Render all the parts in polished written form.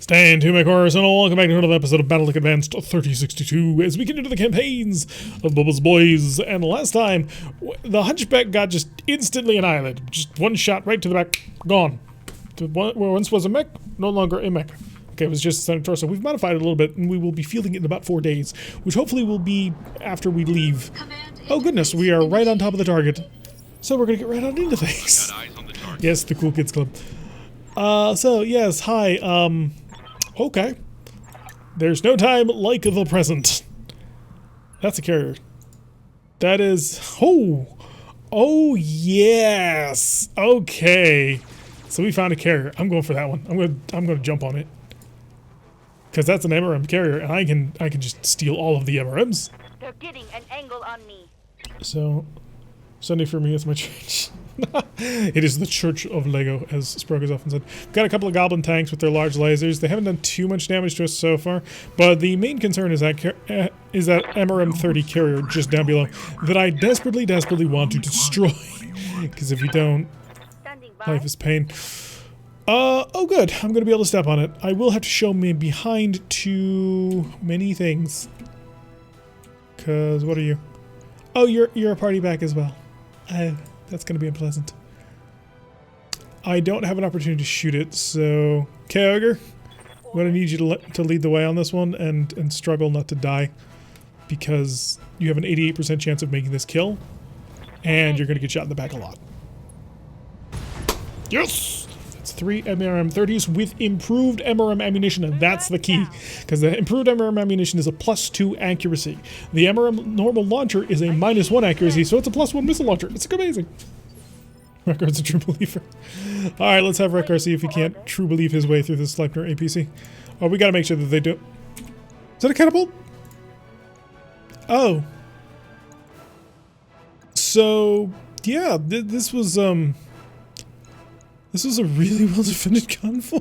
Stand to MechWarriors, and welcome back to another episode of BattleTech Advanced 3062 as we get into the campaigns of Bubba's Boyz. And last time, the Hunchback got just instantly annihilated. Just one shot right to the back, gone. Where once was a mech, no longer a mech. Okay, it was just a center torso. We've modified it a little bit, and we will be fielding it in about 4 days, which hopefully will be after we leave. Oh goodness, we are right on top of the target. So we're gonna get right on into things. Yes, the Cool Kids Club. So yes, hi, okay. There's no time like the present. That's a carrier. That is, oh yes, okay. So we found a carrier. I'm going for that one. I'm gonna jump on it. Cause that's an MRM carrier, and I can just steal all of the MRMs. They're getting an angle on me. So, Sunday for me is my church. It is the Church of Lego, as Sprog has often said. We've got a couple of goblin tanks with their large lasers. They haven't done too much damage to us so far, but the main concern is that MRM-30 carrier just down below that I desperately want to destroy. Because if you don't, life is pain. Oh good, I'm going to be able to step on it. I will have to show me behind too many things. Because, what are you? Oh, you're a party back as well. That's going to be unpleasant. I don't have an opportunity to shoot it, so... Kyogre, I'm going to need you to lead the way on this one and struggle not to die. Because you have an 88% chance of making this kill. And you're going to get shot in the back a lot. Yes! That's 3 MRM-30s with improved MRM ammunition, and that's the key. Because the improved MRM ammunition is a +2 accuracy. The MRM normal launcher is a -1 accuracy, so it's a +1 missile launcher. It's amazing. Rekard's a true believer. Alright, let's have Rekard see if he can't true believe his way through this Sleipner APC. Oh, we gotta make sure that they do. Is that a catapult? Oh. So, yeah, this was a really well-defended convoy.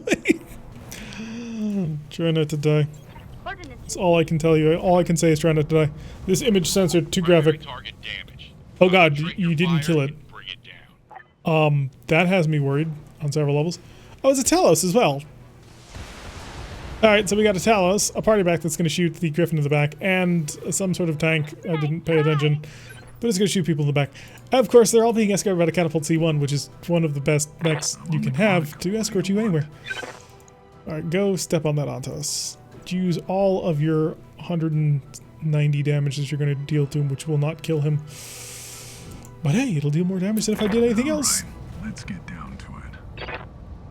Try not to die. That's all I can tell you. All I can say is try not to die. This image sensor, too graphic. Oh god, you didn't kill it. That has me worried on several levels. Oh, it's a Talos as well. Alright, so we got a Talos, a party back that's going to shoot the Griffin in the back, and some sort of tank. I didn't pay attention. But it's going to shoot people in the back. Of course, they're all being escorted by the Catapult C1, which is one of the best mechs you can have to escort you anywhere. Alright, go step on that Ontos. Use all of your 190 damage that you're going to deal to him, which will not kill him. But hey, it'll deal more damage than if I did anything else. Let's get down to it.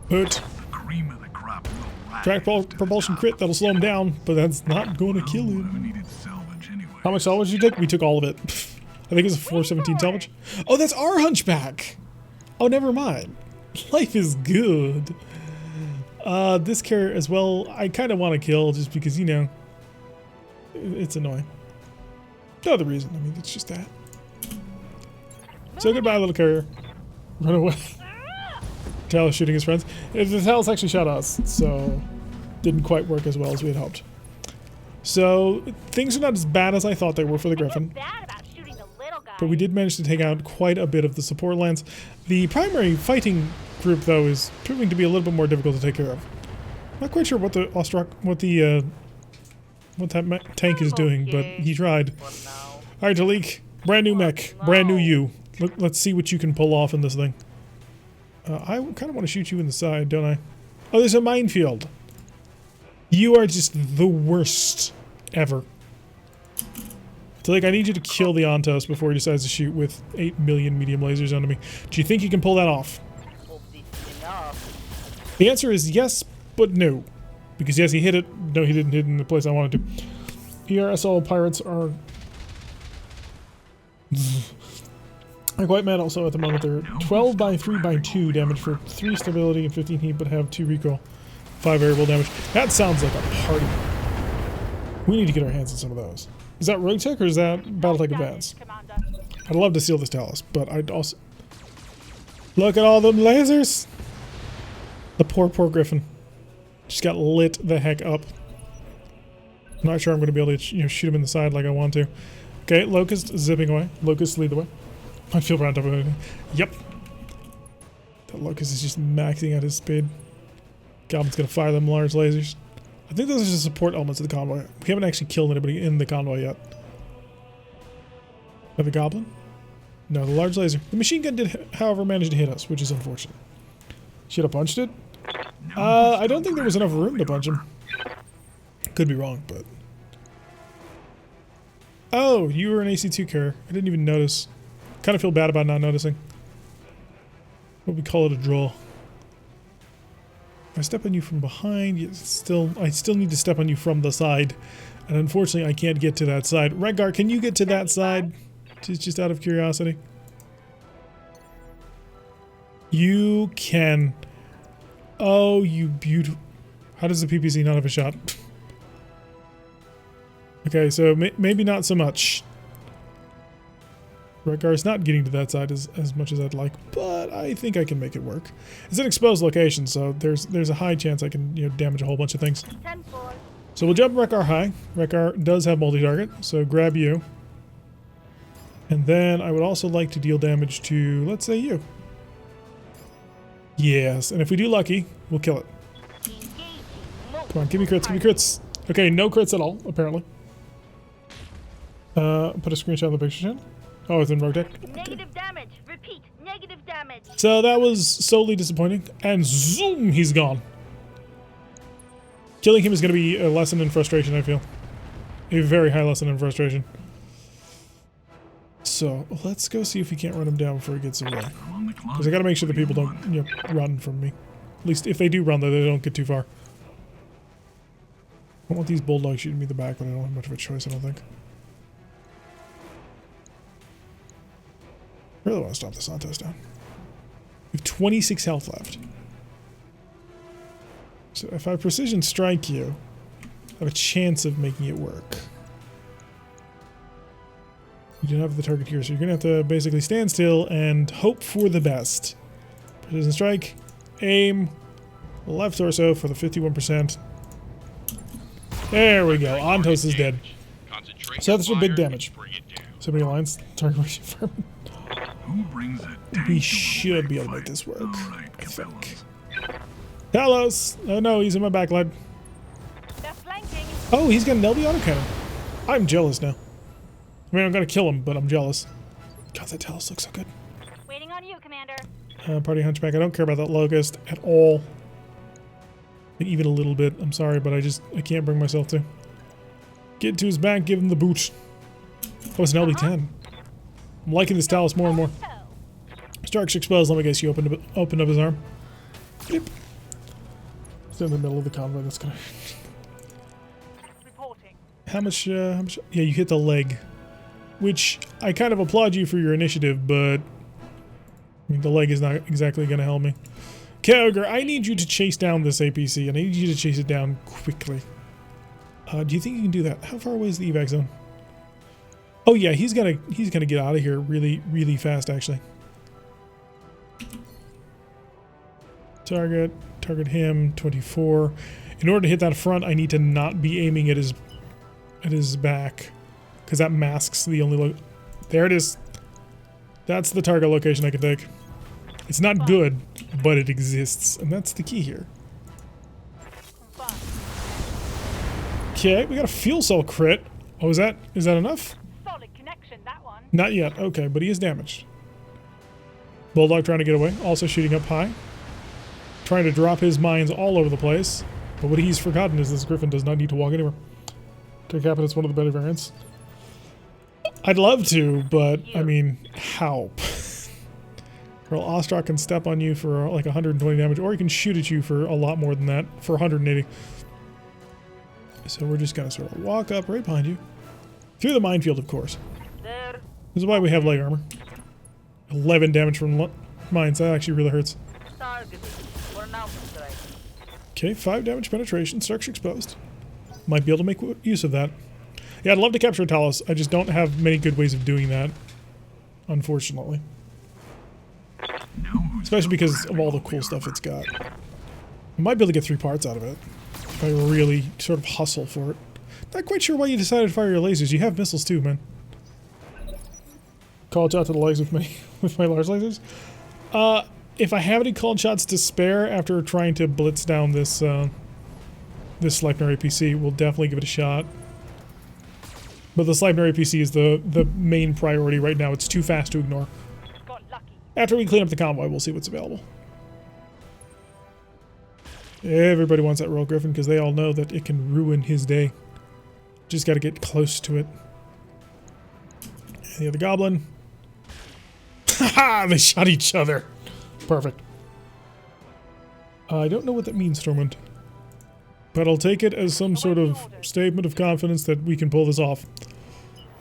Hurt. Cream of the crop. Track propulsion crit, that'll slow him down, but that's not going to kill him. How much salvage did you take? We took all of it. I think it's a 417 salvage. Oh, that's our Hunchback! Oh, never mind. Life is good. This carrier as well, I kind of want to kill just because, you know, it's annoying. No other reason. I mean, it's just that. So goodbye, little carrier. Run away. Talos shooting his friends. The Talos actually shot us, so didn't quite work as well as we had hoped. So things are not as bad as I thought they were for the Griffin. But we did manage to take out quite a bit of the support lines. The primary fighting group, though, is proving to be a little bit more difficult to take care of. Not quite sure what that tank is doing, but he tried. All right, Talik, brand new mech, brand new you. Let's see what you can pull off in this thing. I kind of want to shoot you in the side, don't I? Oh, there's a minefield. You are just the worst ever. So, like, I need you to kill the Ontos before he decides to shoot with 8 million medium lasers onto me. Do you think you can pull that off? The answer is yes, but no. Because yes, he hit it. No, he didn't hit it in the place I wanted to. ERSL pirates are... They're quite mad also at the moment. They're 12 by 3 by 2 damage for 3 stability and 15 heat, but have 2 recoil. 5 variable damage. That sounds like a party. We need to get our hands on some of those. Is that Rogue Tech or is that BattleTech Advanced? I'd love to steal this Talos, but I'd also... Look at all them lasers! The poor Griffin. Just got lit the heck up. I'm not sure I'm going to be able to shoot him in the side like I want to. Okay, Locust zipping away. Locust lead the way. I feel round up with everything. Yep. That Locust is just maxing out his speed. Goblin's gonna fire them large lasers. I think those are just support elements of the convoy. We haven't actually killed anybody in the convoy yet. Another Goblin? No, the large laser. The machine gun did, however, manage to hit us, which is unfortunate. Should have punched it? I don't think there was enough room to punch him. Could be wrong, but... Oh, you were an AC2 carrier. I didn't even notice. Kind of feel bad about not noticing. What we call it a draw. If I step on you from behind, I still need to step on you from the side. And unfortunately, I can't get to that side. Rengar, can you get to that side? Just out of curiosity. You can. Oh, you beautiful. How does the PPC not have a shot? Okay, so maybe not so much. Rengar's not getting to that side as much as I'd like, but I think I can make it work. It's an exposed location, so there's a high chance I can damage a whole bunch of things. 10-4. So we'll jump Rekar high. Rekar does have multi-target, so grab you. And then I would also like to deal damage to, let's say, you. Yes, and if we do lucky, we'll kill it. Come on, give me crits, give me crits. Okay, no crits at all, apparently. Put a screenshot of the picture channel. Oh, it's in Rogue Deck. Okay. Negative damage. Repeat. Negative damage. So that was solely disappointing. And zoom, he's gone. Killing him is going to be a lesson in frustration, I feel. A very high lesson in frustration. So, let's go see if we can't run him down before he gets away. Because I got to make sure the people don't run from me. At least if they do run, though, they don't get too far. I want these bulldogs shooting me in the back, but I don't have much of a choice, I don't think. I really want to stop the Santos down. We have 26 health left. So if I precision strike you, I have a chance of making it work. You don't have the target here, so you're going to have to basically stand still and hope for the best. Precision strike, aim, left torso for the 51%. There we go. Antos is dead. So that's for big damage. Somebody aligns target fireman. We should be able to make this work, I think. Talos! Oh no, he's in my backline. They're flanking. Oh, he's got an LB autocannon. I'm jealous now. I mean, I'm gonna kill him, but I'm jealous. God, that Talos looks so good. Waiting on you, Commander. Party Hunchback, I don't care about that Locust at all. Even a little bit. I'm sorry, but I can't bring myself to. Get to his back, give him the boot. Oh, it's an LB10. I'm liking this Talos more and more. Stark's exposed. Let me guess, you opened up his arm. Yep. It's in the middle of the convoy. That's gonna. Reporting. How much? Yeah, you hit the leg, which I kind of applaud you for your initiative, but I mean the leg is not exactly gonna help me. Kyogre, I need you to chase down this APC, and I need you to chase it down quickly. Do you think you can do that? How far away is the evac zone? Oh yeah, he's gonna get out of here really fast actually. Target him, 24. In order to hit that front, I need to not be aiming at his back, because that masks the only there it is. That's the target location I can take. It's not good, but it exists, and that's the key here. Okay, we got a fuel cell crit. Oh, is that enough? Solid connection, that one. Not yet. Okay, but he is damaged. Bulldog trying to get away, also shooting up high. Trying to drop his mines all over the place. But what he's forgotten is this Griffin does not need to walk anywhere. Decapitate's one of the better variants. I'd love to, but I mean, how? Well, Ostrak can step on you for like 120 damage, or he can shoot at you for a lot more than that, for 180. So we're just gonna sort of walk up right behind you. Through the minefield, of course. There. This is why we have leg armor. 11 damage from mines, that actually really hurts. Targeted. For now, strike. Okay, 5 damage penetration, structure exposed. Might be able to make use of that. Yeah, I'd love to capture a Talos. I just don't have many good ways of doing that, unfortunately. Especially because of all the cool stuff it's got. I might be able to get 3 parts out of it if I really sort of hustle for it. Not quite sure why you decided to fire your lasers. You have missiles too, man. Call it out to the legs with me with my large lasers. if I have any called shots to spare after trying to blitz down this this Sleipner APC, we'll definitely give it a shot. But the Sleipner APC is the main priority right now. It's too fast to ignore. Got lucky. After we clean up the convoy, we'll see what's available. Everybody wants that Royal Griffin because they all know that it can ruin his day. Just got to get close to it. And the other goblin. Haha! They shot each other. Perfect. I don't know what that means, Stormwind. But I'll take it as some sort of statement of confidence that we can pull this off.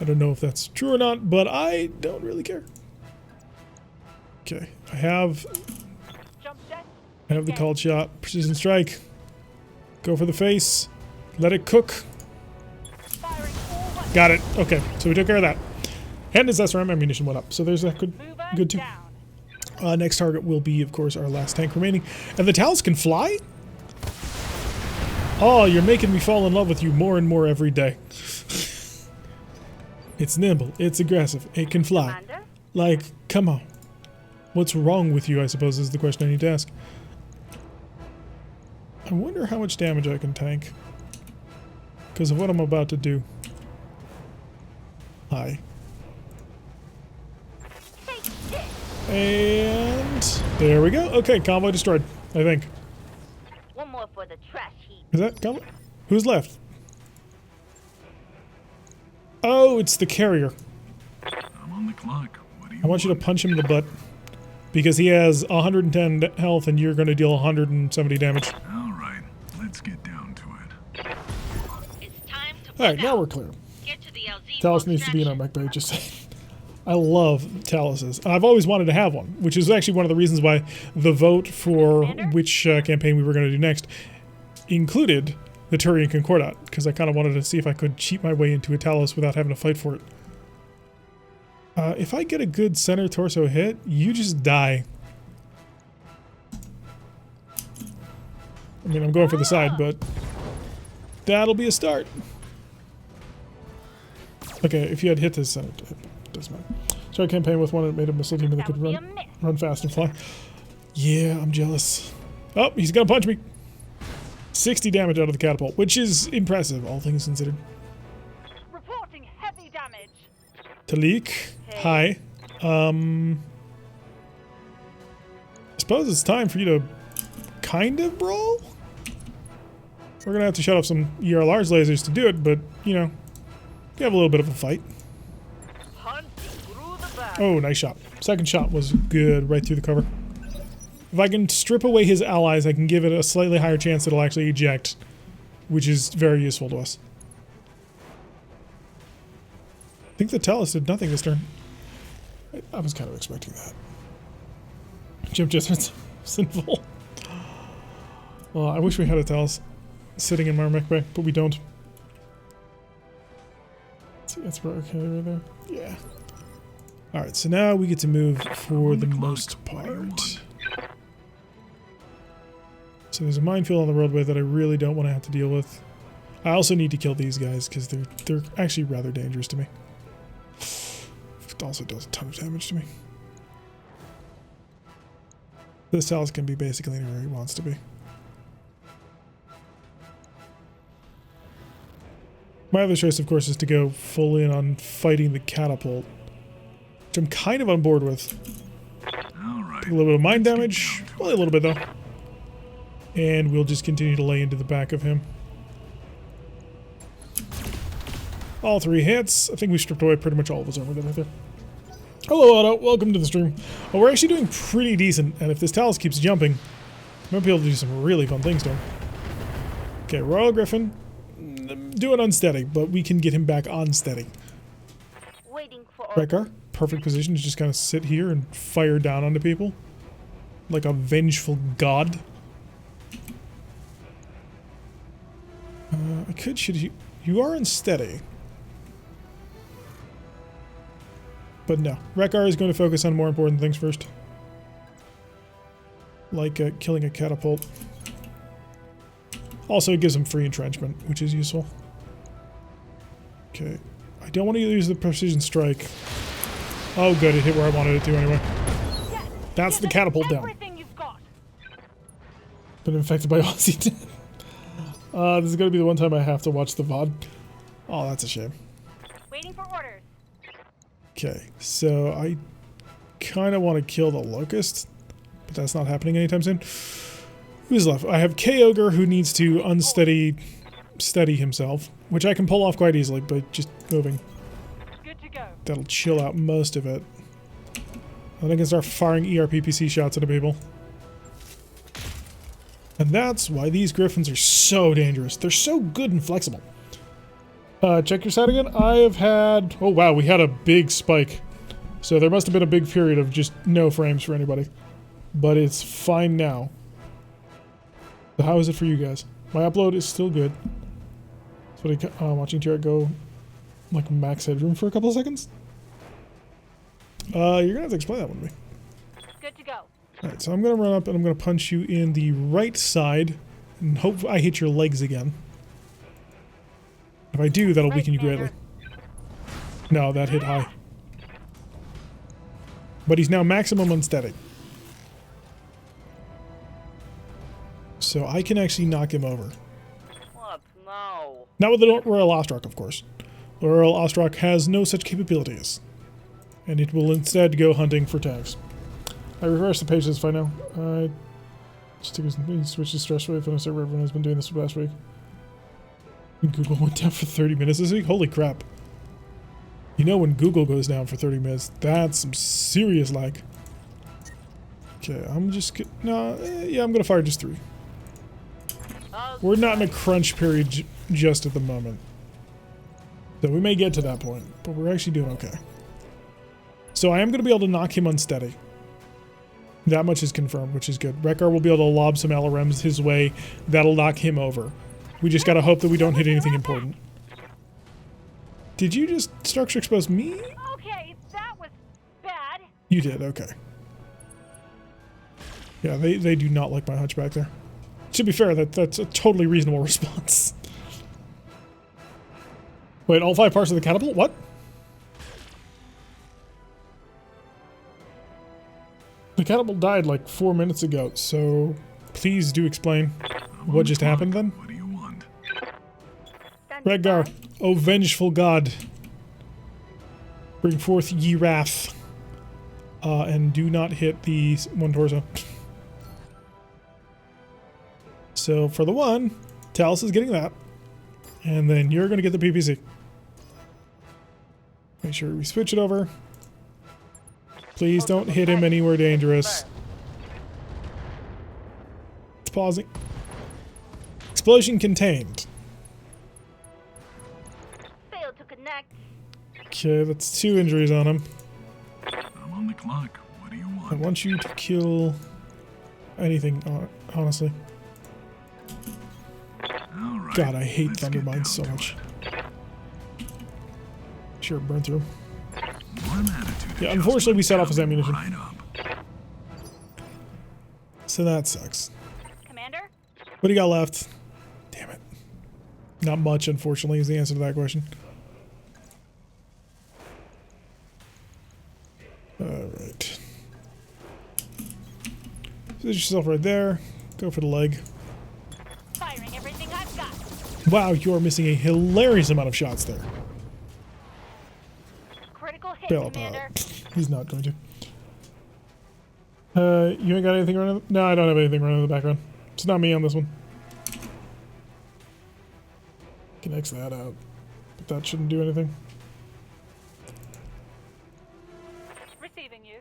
I don't know if that's true or not, but I don't really care. Okay, I have the called shot. Precision strike. Go for the face. Let it cook. Got it. Okay, so we took care of that. And his SRM ammunition went up, so there's that good too. Next target will be, of course, our last tank remaining. And the Talus can fly? Oh, you're making me fall in love with you more and more every day. It's nimble, it's aggressive, it can fly. Commander? Like, come on. What's wrong with you, I suppose, is the question I need to ask. I wonder how much damage I can tank. Because of what I'm about to do. Hi. And there we go. Okay, convoy destroyed, I think. One more for the trash heap. Is that convoy? Who's left? Oh, it's the carrier. I'm on the clock. What do you I want you to punch him in the butt. Because he has 110 health and you're going to deal 170 damage. All right, let's get down to it. It's time to Alright, now we're clear. get to the LZ. Talus needs to be in our mech bay, just saying. I love Taluses. I've always wanted to have one, which is actually one of the reasons why the vote for which campaign we were going to do next included the Turian Concordat, because I kind of wanted to see if I could cheat my way into a Talus without having to fight for it. If I get a good center torso hit, you just die. I mean, I'm going for the side, but that'll be a start. Okay, if you had hit this center, it doesn't matter. Start campaign with one that made a missile demon that could run fast and fly. Yeah, I'm jealous. Oh, he's gonna punch me. 60 damage out of the catapult, which is impressive, all things considered. Reporting heavy damage. Talik, hi. I suppose it's time for you to kind of brawl? We're gonna have to shut off some ERLR's lasers to do it, but, you know, we have a little bit of a fight. Hunting through the back. Oh, nice shot. Second shot was good, right through the cover. If I can strip away his allies, I can give it a slightly higher chance that it'll actually eject, which is very useful to us. I think the Talus did nothing this turn. I was kind of expecting that. Jump distance. Sinful. Well, I wish we had a Talus sitting in my mech bay, but we don't. See, that's okay right there. Yeah. Alright, so now we get to move for the most part. So there's a minefield on the roadway that I really don't want to have to deal with. I also need to kill these guys because they're actually rather dangerous to me. It also does a ton of damage to me. This Talus can be basically anywhere he wants to be. My other choice, of course, is to go full in on fighting the Catapult, which I'm kind of on board with. All right. Take a little bit of mind damage, only a little bit though. And we'll just continue to lay into the back of him. All 3 hits. I think we stripped away pretty much all of his armor right there. Hello, Otto. Welcome to the stream. Oh, we're actually doing pretty decent, and if this Talus keeps jumping, I might be able to do some really fun things to him. Okay, Royal Griffin. Doing unsteady, but we can get him back on steady. Waiting for Rekar, perfect position to just kind of sit here and fire down onto people. Like a vengeful god. I could shoot you. You are unsteady. But no. Rekar is going to focus on more important things first. Like killing a catapult. Also, it gives him free entrenchment, which is useful. Okay. I don't want to use the precision strike. Oh, good. It hit where I wanted it to anyway. That's the catapult down. Been infected by Aussie. This is gonna be the one time I have to watch the VOD. Oh, that's a shame. Waiting for orders. Okay, so I kind of want to kill the Locust, but that's not happening anytime soon. Who's left? I have K-Ogre who needs to steady himself, which I can pull off quite easily, but just moving. Good to go. That'll chill out most of it. Then I can start firing ERPPC shots at the people. And that's why these Griffins are so dangerous. They're so good and flexible. Check your side again. I have had... Oh wow, we had a big spike. So there must have been a big period of just no frames for anybody. But it's fine now. So how is it for you guys? My upload is still good. So watching Jarrett go like max headroom for a couple of seconds. You're gonna have to explain that one to me. Good to go. Alright, so I'm gonna run up and I'm gonna punch you in the right side and hope I hit your legs again. If I do, that'll weaken you greatly. No, that hit high. But he's now maximum unsteady. So I can actually knock him over. What? No. Not with the Royal Ostrock, of course. The Royal Ostrock has no such capabilities. And it will instead go hunting for tags. I reversed the pages if I know. Just switch to stress wave on a server. Everyone has been doing this for last week. Google went down for 30 minutes this week? Holy crap. You know when Google goes down for 30 minutes, that's some serious lag. Okay, I'm just... yeah, I'm gonna fire just 3. We're not in a crunch period just at the moment. So we may get to that point, but we're actually doing okay. So I am going to be able to knock him unsteady. That much is confirmed, which is good. Rekar will be able to lob some LRMs his way. That'll knock him over. We just gotta hope that we don't hit anything important. Did you just structure expose me? Okay, that was bad. You did, okay. Yeah, they do not like my hunchback there. To be fair, that's a totally reasonable response. Wait, all 5 parts of the catapult? What? The catapult died like 4 minutes ago, so please do explain what just happened then. What do you want? Redgar, O vengeful god, bring forth ye wrath, and do not hit the one torso. So for the one, Talus is getting that, and then you're going to get the PPC. Make sure we switch it over. Please don't hit him anywhere dangerous. It's pausing. Explosion contained. Failed to connect. Okay, that's 2 injuries on him. I'm on the clock. What do you I want? want you to kill anything, honestly. All right, God, I hate let's get Thunder Mines down so to much. it. Sure, burn through. One attitude Yeah, unfortunately we set off his adjustment ammunition. right up. So that sucks. Commander? What do you got left? Damn it. Not much, unfortunately, is the answer to that question. Alright. Position yourself right there. Go for the leg. Firing everything I've got. Wow, you are missing a hilarious amount of shots there. Critical hit, Bail up Commander. out. He's not going to. You ain't got anything running? No, I don't have anything running in the background. It's not me on this one. Can X that out. But that shouldn't do anything. Receiving you.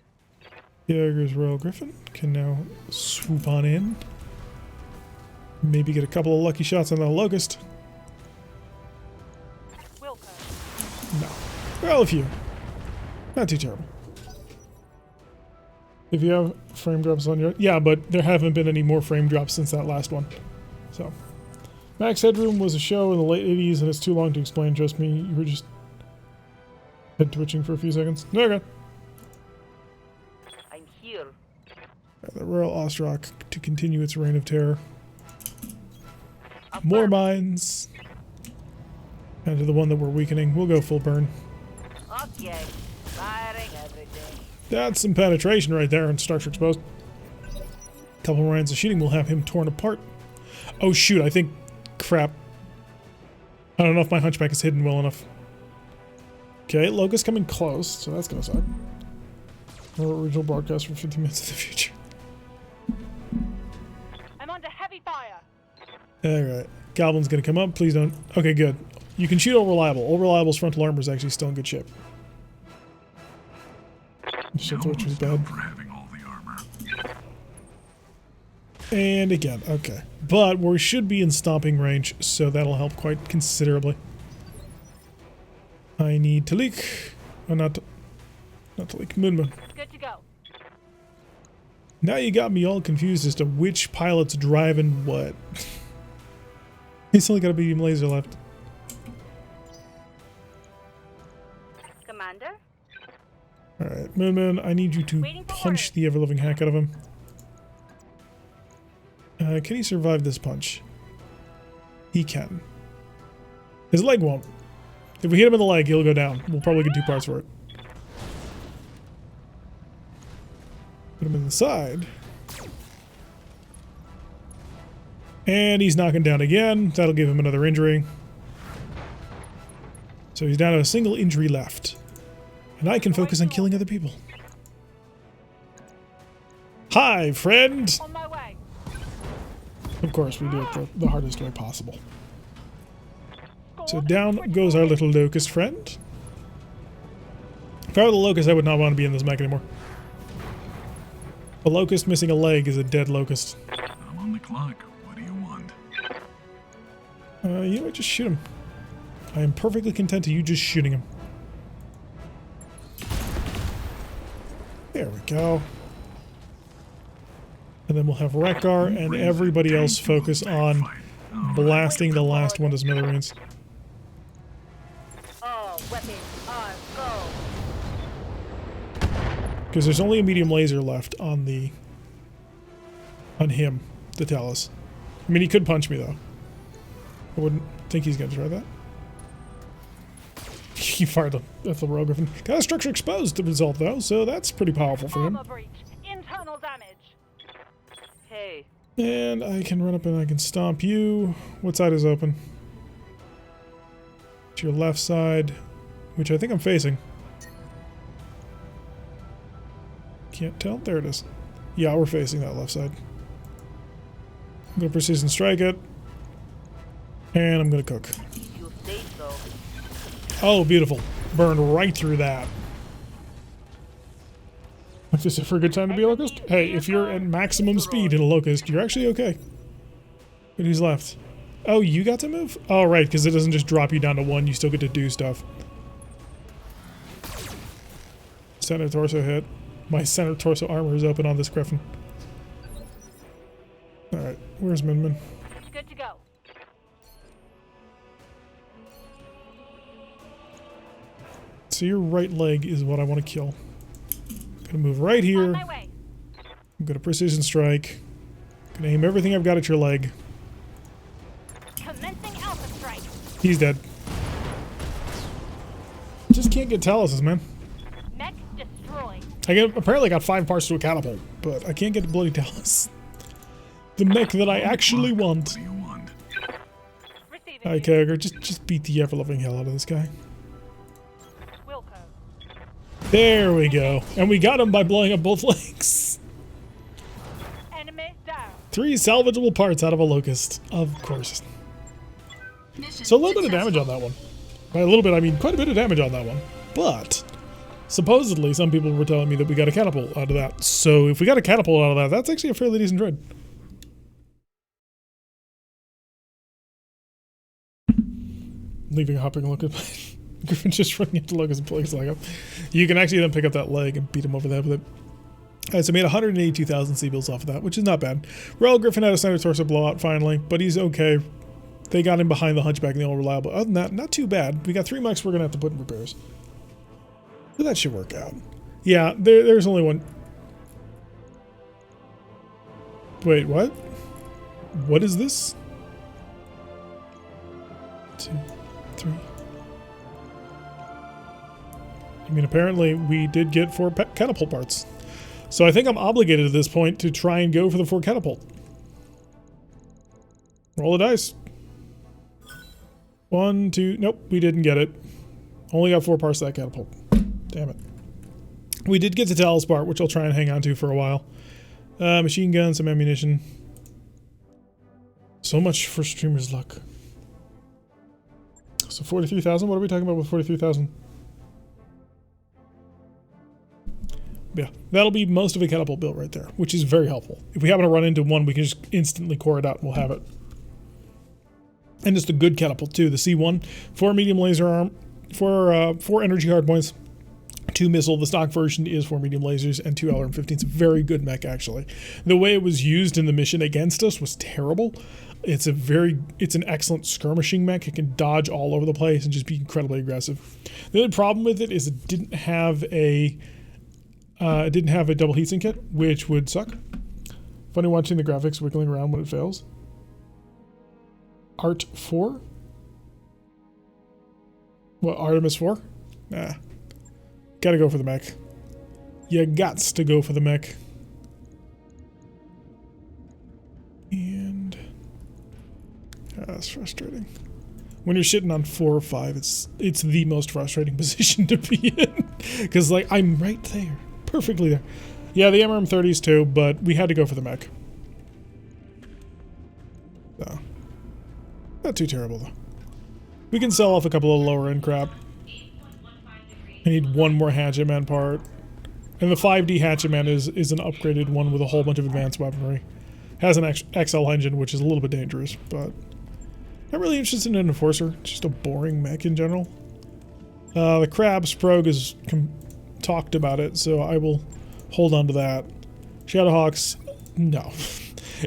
Jaeger's Royal Griffin can now swoop on in. Maybe get a couple of lucky shots on the Locust. Wilco. No. Well, a few. Not too terrible. If you have frame drops on your... Yeah, but there haven't been any more frame drops since that last one. So. Max Headroom was a show in the late 80s and it's too long to explain. Trust me, you were just head twitching for a few seconds. Okay. I'm here. The Royal Ostrock to continue its reign of terror. More mines. And to the one that we're weakening, we'll go full burn. Okay. Firing everything. That's some penetration right there in Structure Exposed. Couple more rounds of shooting will have him torn apart. Oh shoot, I think... Crap. I don't know if my hunchback is hidden well enough. Okay, Locust coming close, so that's gonna suck. Our original broadcast for 50 minutes in the future. I'm under heavy fire. Alright. Goblin's gonna come up, please don't... Okay, good. You can shoot All Reliable. All Reliable's frontal armor is actually still in good shape. Shit, which was bad. For having all the armor. And again, okay. But we should be in stomping range, so that'll help quite considerably. I need to leak. Oh, not to leak. Moon. Good to go. Now you got me all confused as to which pilot's driving what. He's only got a medium laser left. Commander? Alright, Moon, I need you to punch the ever-living heck out of him. Can he survive this punch? He can. His leg won't. If we hit him in the leg, he'll go down. We'll probably get 2 parts for it. Put him in the side. And he's knocking down again. That'll give him another injury. So he's down to a single injury left. And I can focus on killing other people. Hi, friend! On my way. Of course, we do it the hardest way possible. So down goes our little locust friend. If I were the locust, I would not want to be in this mech anymore. A locust missing a leg is a dead locust. I'm on the clock. What do you want? You know what? Just shoot him. I am perfectly content to you just shooting him. There we go. And then we'll have Rekgar and everybody else focus on blasting the last one to smithereens. All weapons are go. Because there's only a medium laser left on the... on him, to tell us. I mean, he could punch me, though. I wouldn't think he's going to try that. He fired at the rogue griffin. Got a structure exposed to result, though, so that's pretty powerful for him. Armor breach. Internal damage. Hey. And I can run up and I can stomp you. What side is open? It's your left side, which I think I'm facing. Can't tell. There it is. Yeah, we're facing that left side. I'm going to precision strike it. And I'm going to cook. You say so. Oh, beautiful. Burned right through that. Is it for a good time to be a locust? Hey, if you're at maximum speed in a locust, you're actually okay. But who's left? Oh, you got to move? Oh, right, because it doesn't just drop you down to 1. You still get to do stuff. Center torso hit. My center torso armor is open on this griffin. Alright, where's Min? Good to go. So your right leg is what I want to kill. Gonna move right here. On my way. I'm gonna precision strike. Gonna aim everything I've got at your leg. Commencing alpha strike. He's dead. Just can't get Taluses, man. Mech destroyed. Apparently got 5 parts to a catapult, but I can't get the bloody Talus. The mech that I actually want. What do you want? Receiving. Alright, Kagger, just beat the ever-loving hell out of this guy. Wilco. There we go. And we got him by blowing up both legs. Enemy down. 3 salvageable parts out of a locust. Of course. So a little bit of damage on that one. By a little bit, I mean quite a bit of damage on that one. But supposedly, some people were telling me that we got a catapult out of that. So if we got a catapult out of that, that's actually a fairly decent trade. Leaving a hopping look at Griffin just running into Locust and pulling his leg up. You can actually then pick up that leg and beat him over the head with it. Alright, so made 182,000 C-bills off of that, which is not bad. Royal Griffin had a center torso blowout finally, but he's okay. They got him behind the Hunchback and the All Reliable. Other than that, not too bad. We got 3 mechs we're going to have to put in repairs. So that should work out. Yeah, there's only one. Wait, what? What is this? 2, 3. I mean, apparently we did get 4 catapult parts. So I think I'm obligated at this point to try and go for the 4 catapult. Roll the dice. 1, 2, nope, we didn't get it. Only got 4 parts of that catapult. Damn it. We did get the Talus part, which I'll try and hang on to for a while. Machine gun, some ammunition. So much for streamer's luck. So 43,000, what are we talking about with 43,000? Yeah, that'll be most of a catapult built right there, which is very helpful. If we happen to run into one, we can just instantly core it out and we'll have it. And it's the good catapult too, the C1. 4 medium laser arm, 4 energy hard points, 2 missile. The stock version is 4 medium lasers and 2 LRM-15. It's a very good mech, actually. The way it was used in the mission against us was terrible. It's an excellent skirmishing mech. It can dodge all over the place and just be incredibly aggressive. The only problem with it is it didn't have a double heatsink kit, which would suck. Funny watching the graphics wiggling around when it fails. Art 4? What, Artemis 4? Nah. Gotta go for the mech. You gots to go for the mech. And that's frustrating. When you're sitting on 4 or 5, it's the most frustrating position to be in. Because, like, I'm right there. Perfectly there. Yeah, the MRM-30s too, but we had to go for the mech. So, not too terrible, though. We can sell off a couple of lower-end crap. I need one more Hatchet Man part. And the 5D Hatchet Man is an upgraded one with a whole bunch of advanced weaponry. Has an XL engine, which is a little bit dangerous, but not really interested in an Enforcer. It's just a boring mech in general. The Crab Sprog is talked about it, so I will hold on to that. Shadowhawks, no.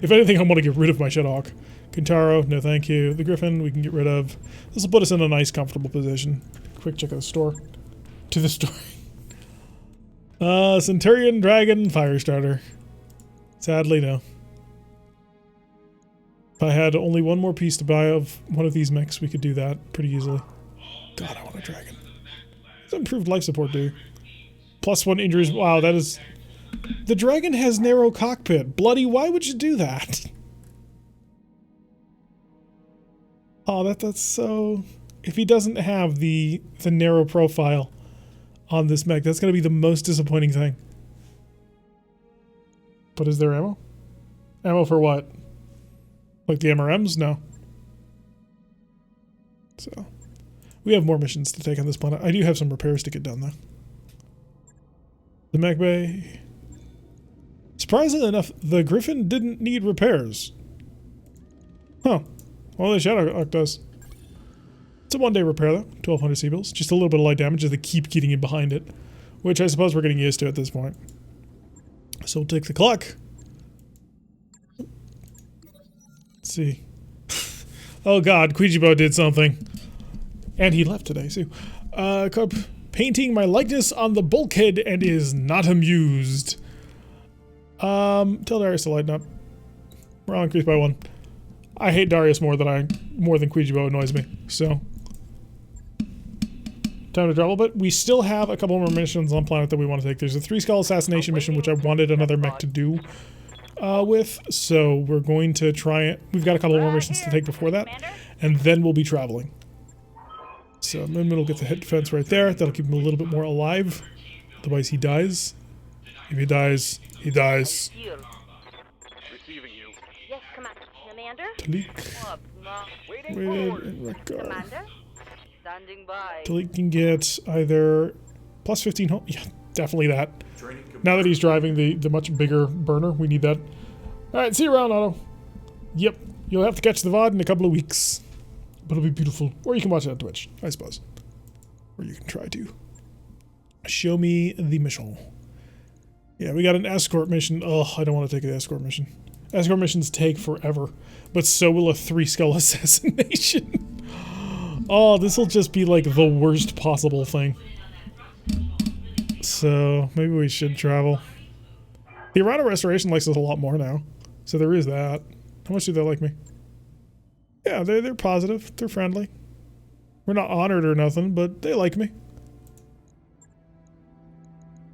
If anything, I want to get rid of my Shadowhawk. Kintaro, no thank you. The Griffin, we can get rid of. This will put us in a nice, comfortable position. Quick check of the store. To the store. Centurion, Dragon, Firestarter. Sadly, no. If I had only one more piece to buy of one of these mechs, we could do that pretty easily. God, I want a Dragon. It's improved life support, dude. +1 injuries. Wow, that is... The Dragon has narrow cockpit. Bloody, why would you do that? Oh, that's so... If he doesn't have the narrow profile on this mech, that's going to be the most disappointing thing. But is there ammo? Ammo for what? Like the MRMs? No. So, we have more missions to take on this planet. I do have some repairs to get done, though. The mech bay. Surprisingly enough, the Griffin didn't need repairs. Huh. Well, the Shadowhawk does. It's a 1-day repair, though. 1,200 C-bills. Just a little bit of light damage as they keep getting in behind it. Which I suppose we're getting used to at this point. So we'll take the clock. Let's see. Oh god, Quijibo did something. And he left today, too. Painting my likeness on the bulkhead and is not amused. Tell Darius to lighten up. Morale increased by 1. I hate Darius more than Quijibo annoys me, so. Time to travel, but we still have a couple more missions on planet that we want to take. There's a 3 skull assassination mission, which I wanted another mech to do with, so we're going to try it. We've got a couple more missions to take before that, and then we'll be traveling. So Min will get the hit defense right there. That'll keep him a little bit more alive. Otherwise he dies. If he dies, he dies. Receiving you. Yes, Commander. Talik. Waited and Rekgar. Commander. Standing by. Talik can get either +15 home. Yeah, definitely that. Now that he's driving the much bigger burner, we need that. Alright, see you around, Otto. Yep, you'll have to catch the VOD in a couple of weeks. But it'll be beautiful. Or you can watch it on Twitch, I suppose. Or you can try to. Show me the mission. Yeah, we got an escort mission. Oh, I don't want to take an escort mission. Escort missions take forever. But so will a 3 skull assassination. Oh, this will just be like the worst possible thing. So, maybe we should travel. The Arana Restoration likes us a lot more now. So there is that. How much do they like me? Yeah, they're positive. They're friendly. We're not honored or nothing, but they like me.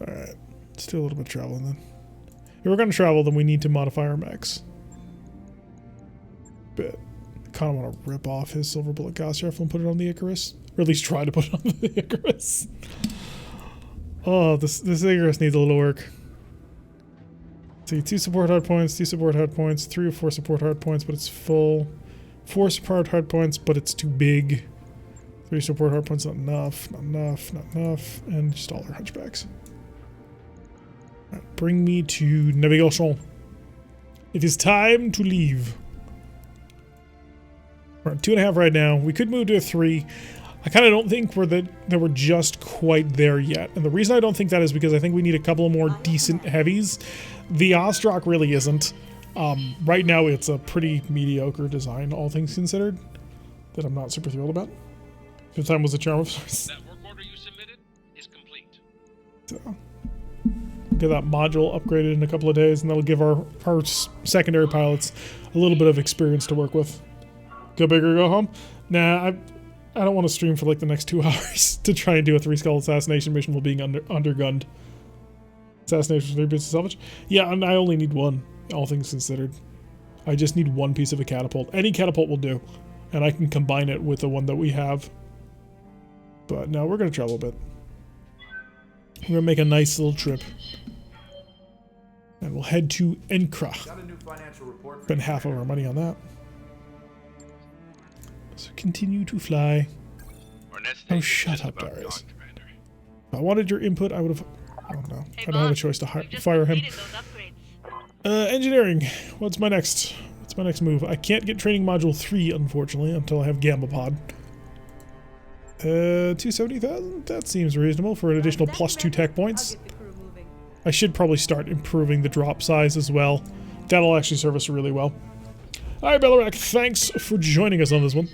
Alright. Let's do a little bit of traveling then. If we're going to travel, then we need to modify our mechs. But I kind of want to rip off his silver bullet gas rifle and put it on the Icarus. Or at least try to put it on the Icarus. Oh, this Icarus needs a little work. See, 2 support hard points, 2 support hard points, 3 or 4 support hard points, but it's full. 4 support hard points, but it's too big. 3 support hard points, not enough, not enough, not enough. And just all our hunchbacks. Right, bring me to navigation. It is time to leave. We're at 2.5 right now. We could move to a 3. I kind of don't think that we're just quite there yet. And the reason I don't think that is because I think we need a couple of more decent heavies. The Ostrock really isn't. Right now it's a pretty mediocre design, all things considered, that I'm not super thrilled about. Fifth time was a charm of sorts. That work order you submitted is complete. So, get that module upgraded in a couple of days, and that'll give our secondary pilots a little bit of experience to work with. Go big or go home? Nah, I don't want to stream for like the next 2 hours to try and do a 3-skull assassination mission while being undergunned. Assassination 3 bits of salvage? Yeah, and I only need 1, all things considered. I just need 1 piece of a catapult. Any catapult will do, and I can combine it with the one that we have. But no, we're going to travel a bit. We're going to make a nice little trip. And we'll head to Encra. Spend half of our money on that. So continue to fly. Oh, shut up, Darius. If I wanted your input, I would have... I don't know. I don't have a choice to fire him. Engineering. What's my next move? I can't get training module 3, unfortunately, until I have Gamma Pod. 270,000? That seems reasonable for an additional +2 tech points. I should probably start improving the drop size as well. That'll actually serve us really well. Alright, Bellorak, thanks for joining us on this one.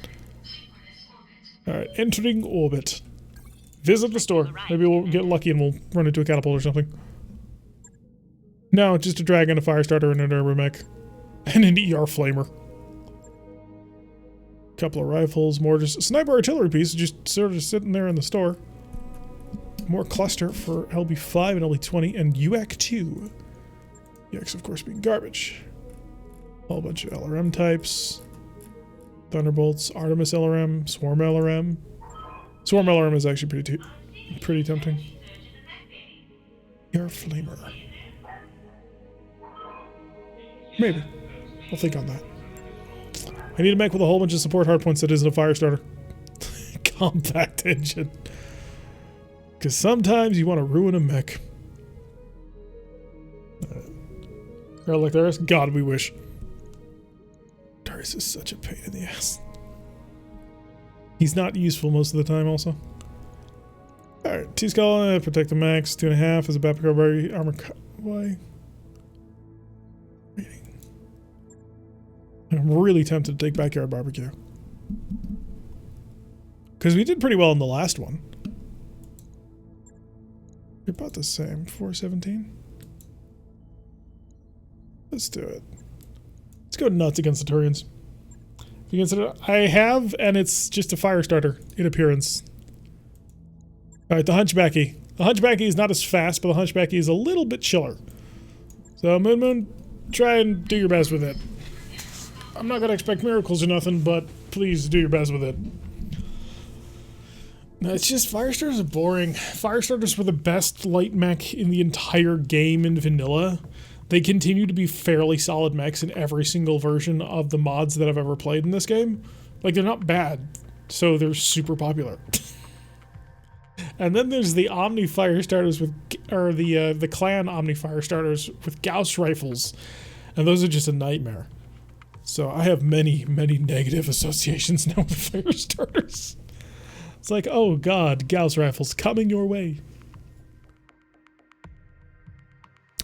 Alright, entering orbit. Visit the store. Maybe we'll get lucky and we'll run into a catapult or something. No, just a dragon, a fire starter, and an urban mech. And an ER flamer. Couple of rifles, more just a sniper artillery piece, just sort of sitting there in the store. More cluster for LB5 and LB20, and UAC2. UX, of course, being garbage. A whole bunch of LRM types. Thunderbolts, Artemis LRM, Swarm LRM. Swarm LRM is actually pretty tempting. Your flamer. Maybe. I'll think on that. I need a mech with a whole bunch of support hardpoints that isn't a fire starter. Compact engine. Because sometimes you want to ruin a mech. Right, like Darius? God, we wish. Darius is such a pain in the ass. He's not useful most of the time, also. Alright, T-Skull, protect the max. 2.5 is a Bappicar armor. Why? I'm really tempted to take Backyard Barbecue. Because we did pretty well in the last one. We're about the same. 417. Let's do it. Let's go nuts against the Turians. If you consider, I have, and it's just a fire starter in appearance. Alright, the Hunchbacky. The Hunchbacky is not as fast, but the Hunchbacky is a little bit chiller. So, Moon, try and do your best with it. I'm not gonna expect miracles or nothing, but please do your best with it. No, it's just Firestarters are boring. Firestarters were the best light mech in the entire game in vanilla. They continue to be fairly solid mechs in every single version of the mods that I've ever played in this game. Like, they're not bad, so they're super popular. And then there's the Omni Firestarters with, or the Clan Omni Firestarters with Gauss rifles, and those are just a nightmare. So I have many, many negative associations now with Firestarters. It's like, oh god, Gauss rifles coming your way.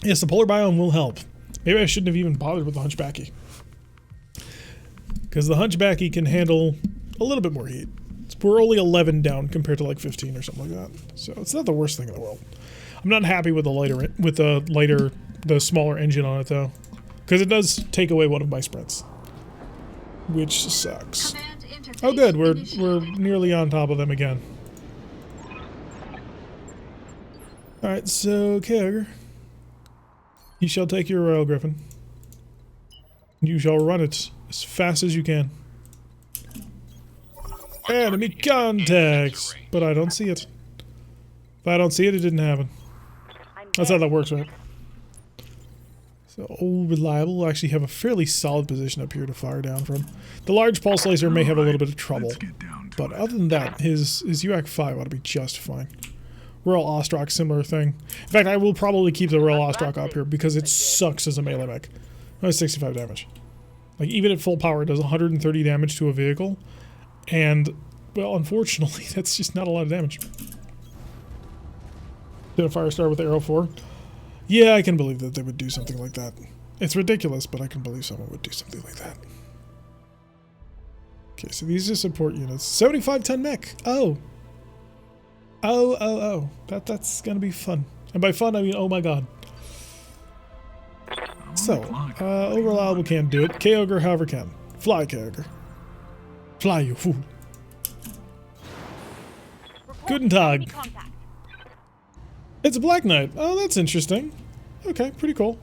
Yes, the polar biome will help. Maybe I shouldn't have even bothered with the Hunchbacky. Because the Hunchbacky can handle a little bit more heat. We're only 11 down compared to like 15 or something like that. So it's not the worst thing in the world. I'm not happy with the smaller engine on it though. Because it does take away one of my sprints. Which sucks. Oh good, we're nearly on top of them again. Alright, so Keg. You shall take your Royal Griffin. You shall run it as fast as you can. Enemy contacts! But I don't see it. If I don't see it, it didn't happen. That's how that works, right? So, old reliable will actually have a fairly solid position up here to fire down from. The large pulse laser may have a little bit of trouble. But other than that, his UAC 5 ought to be just fine. Royal Ostrock, similar thing. In fact, I will probably keep the Royal Ostrock up here because it sucks as a melee mech. That's 65 damage. Like, even at full power, it does 130 damage to a vehicle. And, well, unfortunately, that's just not a lot of damage. Did a Firestar with Arrow 4? Yeah, I can believe that they would do something like that. It's ridiculous, but I can believe someone would do something like that. Okay, so these are support units. 75-ton mech! Oh! Oh. That's gonna be fun. And by fun, I mean, oh my god. So, Overreliable can't do it. K-Ogre, however, can. Fly, K-Ogre. Fly, you fool. Guten Tag. It's a Black Knight. Oh, that's interesting. Okay, pretty cool.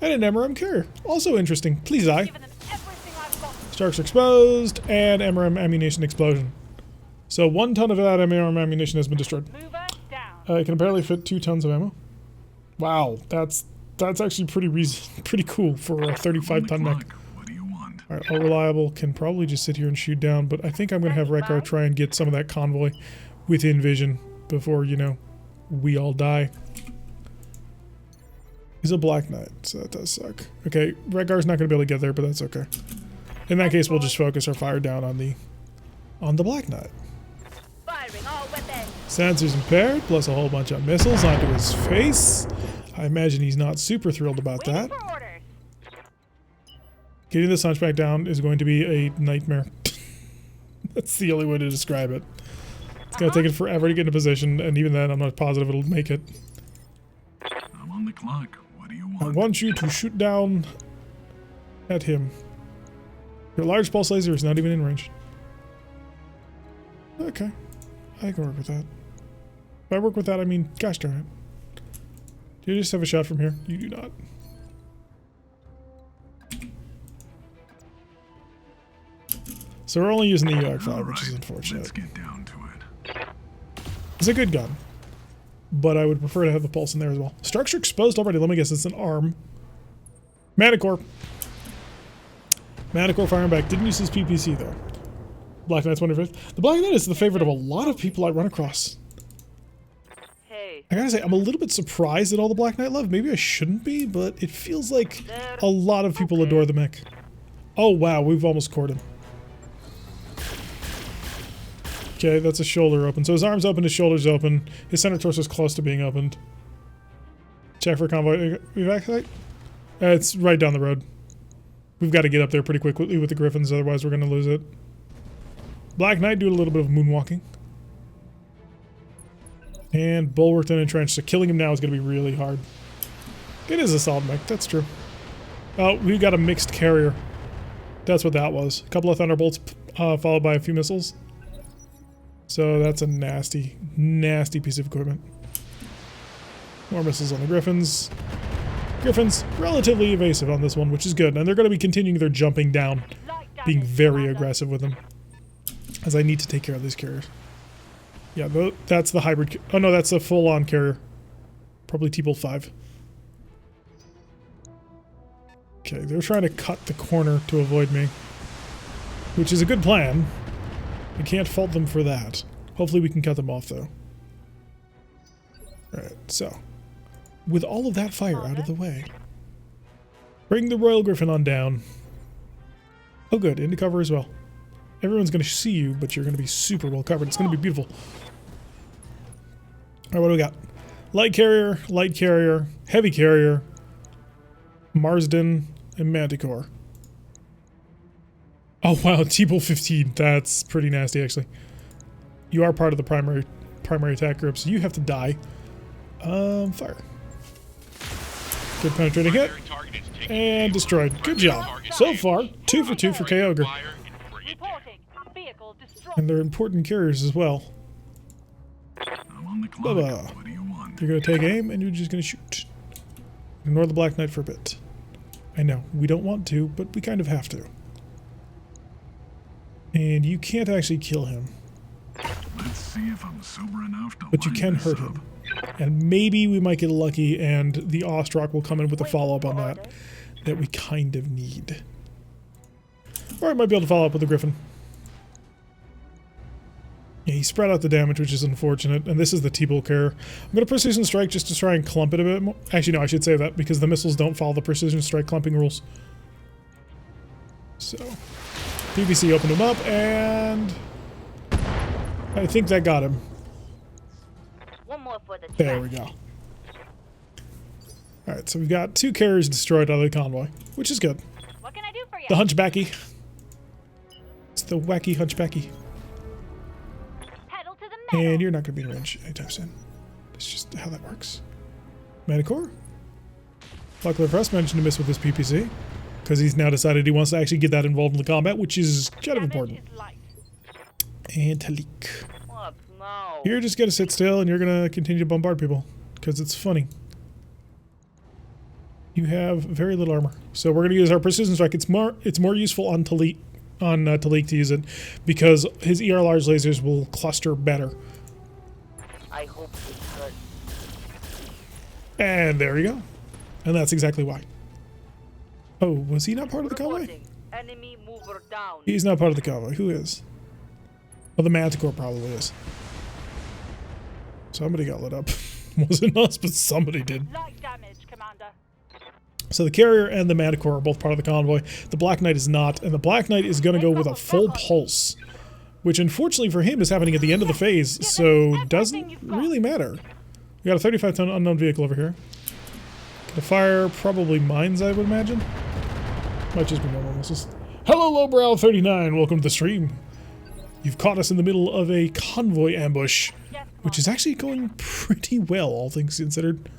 And an MRM carrier. Also interesting. Please die. Starks exposed, and MRM ammunition explosion. So 1 ton of that MRM ammunition has been destroyed. It can apparently fit 2 tons of ammo. Wow, that's actually pretty cool for a 35-ton mech. Alright, all reliable can probably just sit here and shoot down, but I think I'm going to have Rekar try and get some of that convoy within vision before, you know, we all die. He's a Black Knight, so that does suck. Okay, Rekar's not going to be able to get there, but that's okay. In that case, we'll just focus our fire down on the Black Knight. Sensors impaired, plus a whole bunch of missiles onto his face. I imagine he's not super thrilled about that. Getting this Hunchback down is going to be a nightmare. That's the only way to describe it. It's going to take it forever to get into position, and even then, I'm not positive it'll make it. I'm on the clock. What do you want? I want you to shoot down at him. Your large pulse laser is not even in range. Okay. I can work with that. If I work with that, I mean, gosh darn it. Do you just have a shot from here? You do not. So we're only using the UAC 5, which is unfortunate. Let's get down to it. It's a good gun, but I would prefer to have the pulse in there as well. Structure exposed already. Let me guess, it's an arm. Manicore. Manicore firing back. Didn't use his PPC though. Black Knight's 25th. The Black Knight is the favorite of a lot of people I run across. I gotta say, I'm a little bit surprised at all the Black Knight love. Maybe I shouldn't be, but it feels like a lot of people adore the mech. Oh wow, we've almost cored him. Okay, that's a shoulder open. So his arm's open, his shoulder's open. His center torso is close to being opened. Check for convoy evacuate. It's right down the road. We've got to get up there pretty quickly with the Griffins, otherwise we're going to lose it. Black Knight doing a little bit of moonwalking. And bulwarked and entrenched, so killing him now is going to be really hard. It is a solid mech, that's true. Oh, we got a mixed carrier. That's what that was. A couple of Thunderbolts followed by a few missiles. So that's a nasty, nasty piece of equipment. More missiles on the Griffins. Griffins, relatively evasive on this one, which is good. And they're going to be continuing their jumping down, being very aggressive with them. As I need to take care of these carriers. Yeah, that's the hybrid. Oh no, that's a full-on carrier. Probably T-Bolt 5. Okay, they're trying to cut the corner to avoid me. Which is a good plan. I can't fault them for that. Hopefully we can cut them off, though. Alright, so. With all of that fire out of the way. Bring the Royal Griffin on down. Oh good, into cover as well. Everyone's going to see you, but you're going to be super well covered. It's going to be beautiful. Alright, what do we got? Light carrier, heavy carrier, Marsden, and Manticore. Oh wow, T-Bolt 15. That's pretty nasty, actually. You are part of the primary attack group, so you have to die. Fire. Good penetrating hit. And destroyed. Good job. So far, 2 for 2 for K-Ogre. And they're important carriers as well. I'm on the clock. Bubba. What do you want? You're going to take aim, and you're just going to shoot. Ignore the Black Knight for a bit. I know, we don't want to, but we kind of have to. And you can't actually kill him. Let's see if I'm sober enough to But you line can this hurt up. him. And maybe we might get lucky and the Ostrock will come in with a follow-up on that we kind of need. Or I might be able to follow up with the Griffin. Yeah, he spread out the damage, which is unfortunate. And this is the T-Bolt carrier. I'm going to Precision Strike just to try and clump it a bit more. Actually, no, I should say that because the missiles don't follow the Precision Strike clumping rules. So, PVC opened him up, and I think that got him. One more for the There we go. Alright, so we've got 2 carriers destroyed out of the convoy, which is good. What can I do for you? The Hunchbacky. It's the wacky Hunchbacky. Pedal to the metal. And you're not going to be in range anytime soon. That's just how that works. Manicore. Luckily for us, managed to miss with this PPC. Because he's now decided he wants to actually get that involved in the combat, which is kind of important. Damage is light. And Talik. What? No. You're just going to sit still and you're going to continue to bombard people. Because it's funny. You have very little armor. So we're going to use our Precision Strike. It's more useful on Talik, Talik to use it. Because his ER large lasers will cluster better. I hope it's good. And there you go. And that's exactly why. Oh, was he not part of the convoy? Reporting. Enemy mover down. He's not part of the convoy. Who is? Well, the Manticore probably is. Somebody got lit up. Wasn't us, but somebody did. Light damage, Commander. So the carrier and the Manticore are both part of the convoy. The Black Knight is not, and the Black Knight is going to go with a full pulse, which unfortunately for him is happening at the end of the phase, so doesn't really matter. We got a 35-ton unknown vehicle over here. Gonna fire probably mines, I would imagine. Might just be normal missiles. Hello, Lowbrow 39. Welcome to the stream. You've caught us in the middle of a convoy ambush, which is actually going pretty well, all things considered.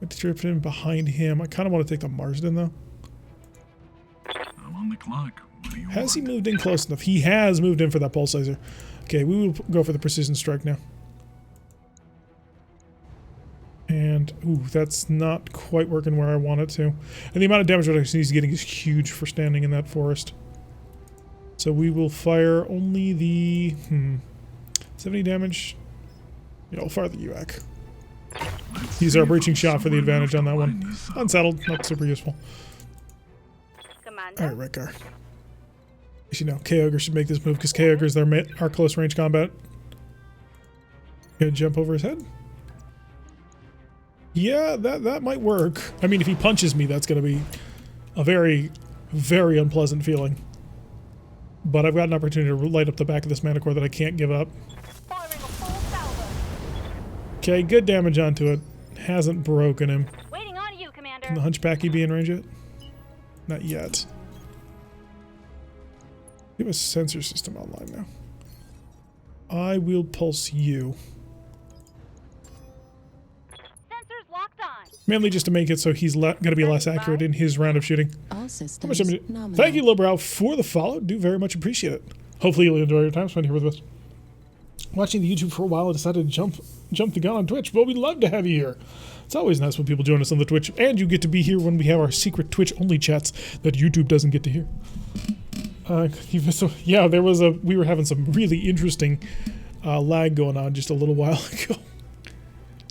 I'm drift in behind him. I kind of want to take the Marsden, though. I'm on the clock. What do you Has he want? moved in close enough? He has moved in for that pulse laser. Okay, we will go for the Precision Strike now. And, ooh, that's not quite working where I want it to. And the amount of damage reduction he's getting is huge for standing in that forest. So we will fire only the, 70 damage. Yeah, we'll fire the UAC. Let's Use see our if breaching I'm shot for the sober advantage on enough that to line one. this up. Unsettled, not super useful. Commander. Alright, Redcar. You know, K-Ogre should make this move because K-Ogre is our close range combat. Gonna jump over his head? Yeah, that might work. I mean, if he punches me, that's gonna be a very, very unpleasant feeling. But I've got an opportunity to light up the back of this Manticore that I can't give up. Firing a full salvo. Okay, good damage onto it. Hasn't broken him. Waiting on you, Commander. Can the Hunchbacky be in range yet? Not yet. We have a sensor system online now. I will pulse you. Sensors locked on. Mainly just to make it so he's going to be less accurate in his round of shooting. All How much systems damage- nominal. Thank you, Lowbrow, for the follow. Do very much appreciate it. Hopefully you'll enjoy your time spent here with us. Watching the YouTube for a while, I decided to jump the gun on Twitch, but we'd love to have you here. It's always nice when people join us on the Twitch, and you get to be here when we have our secret Twitch-only chats that YouTube doesn't get to hear. Yeah, we were having some really interesting lag going on just a little while ago.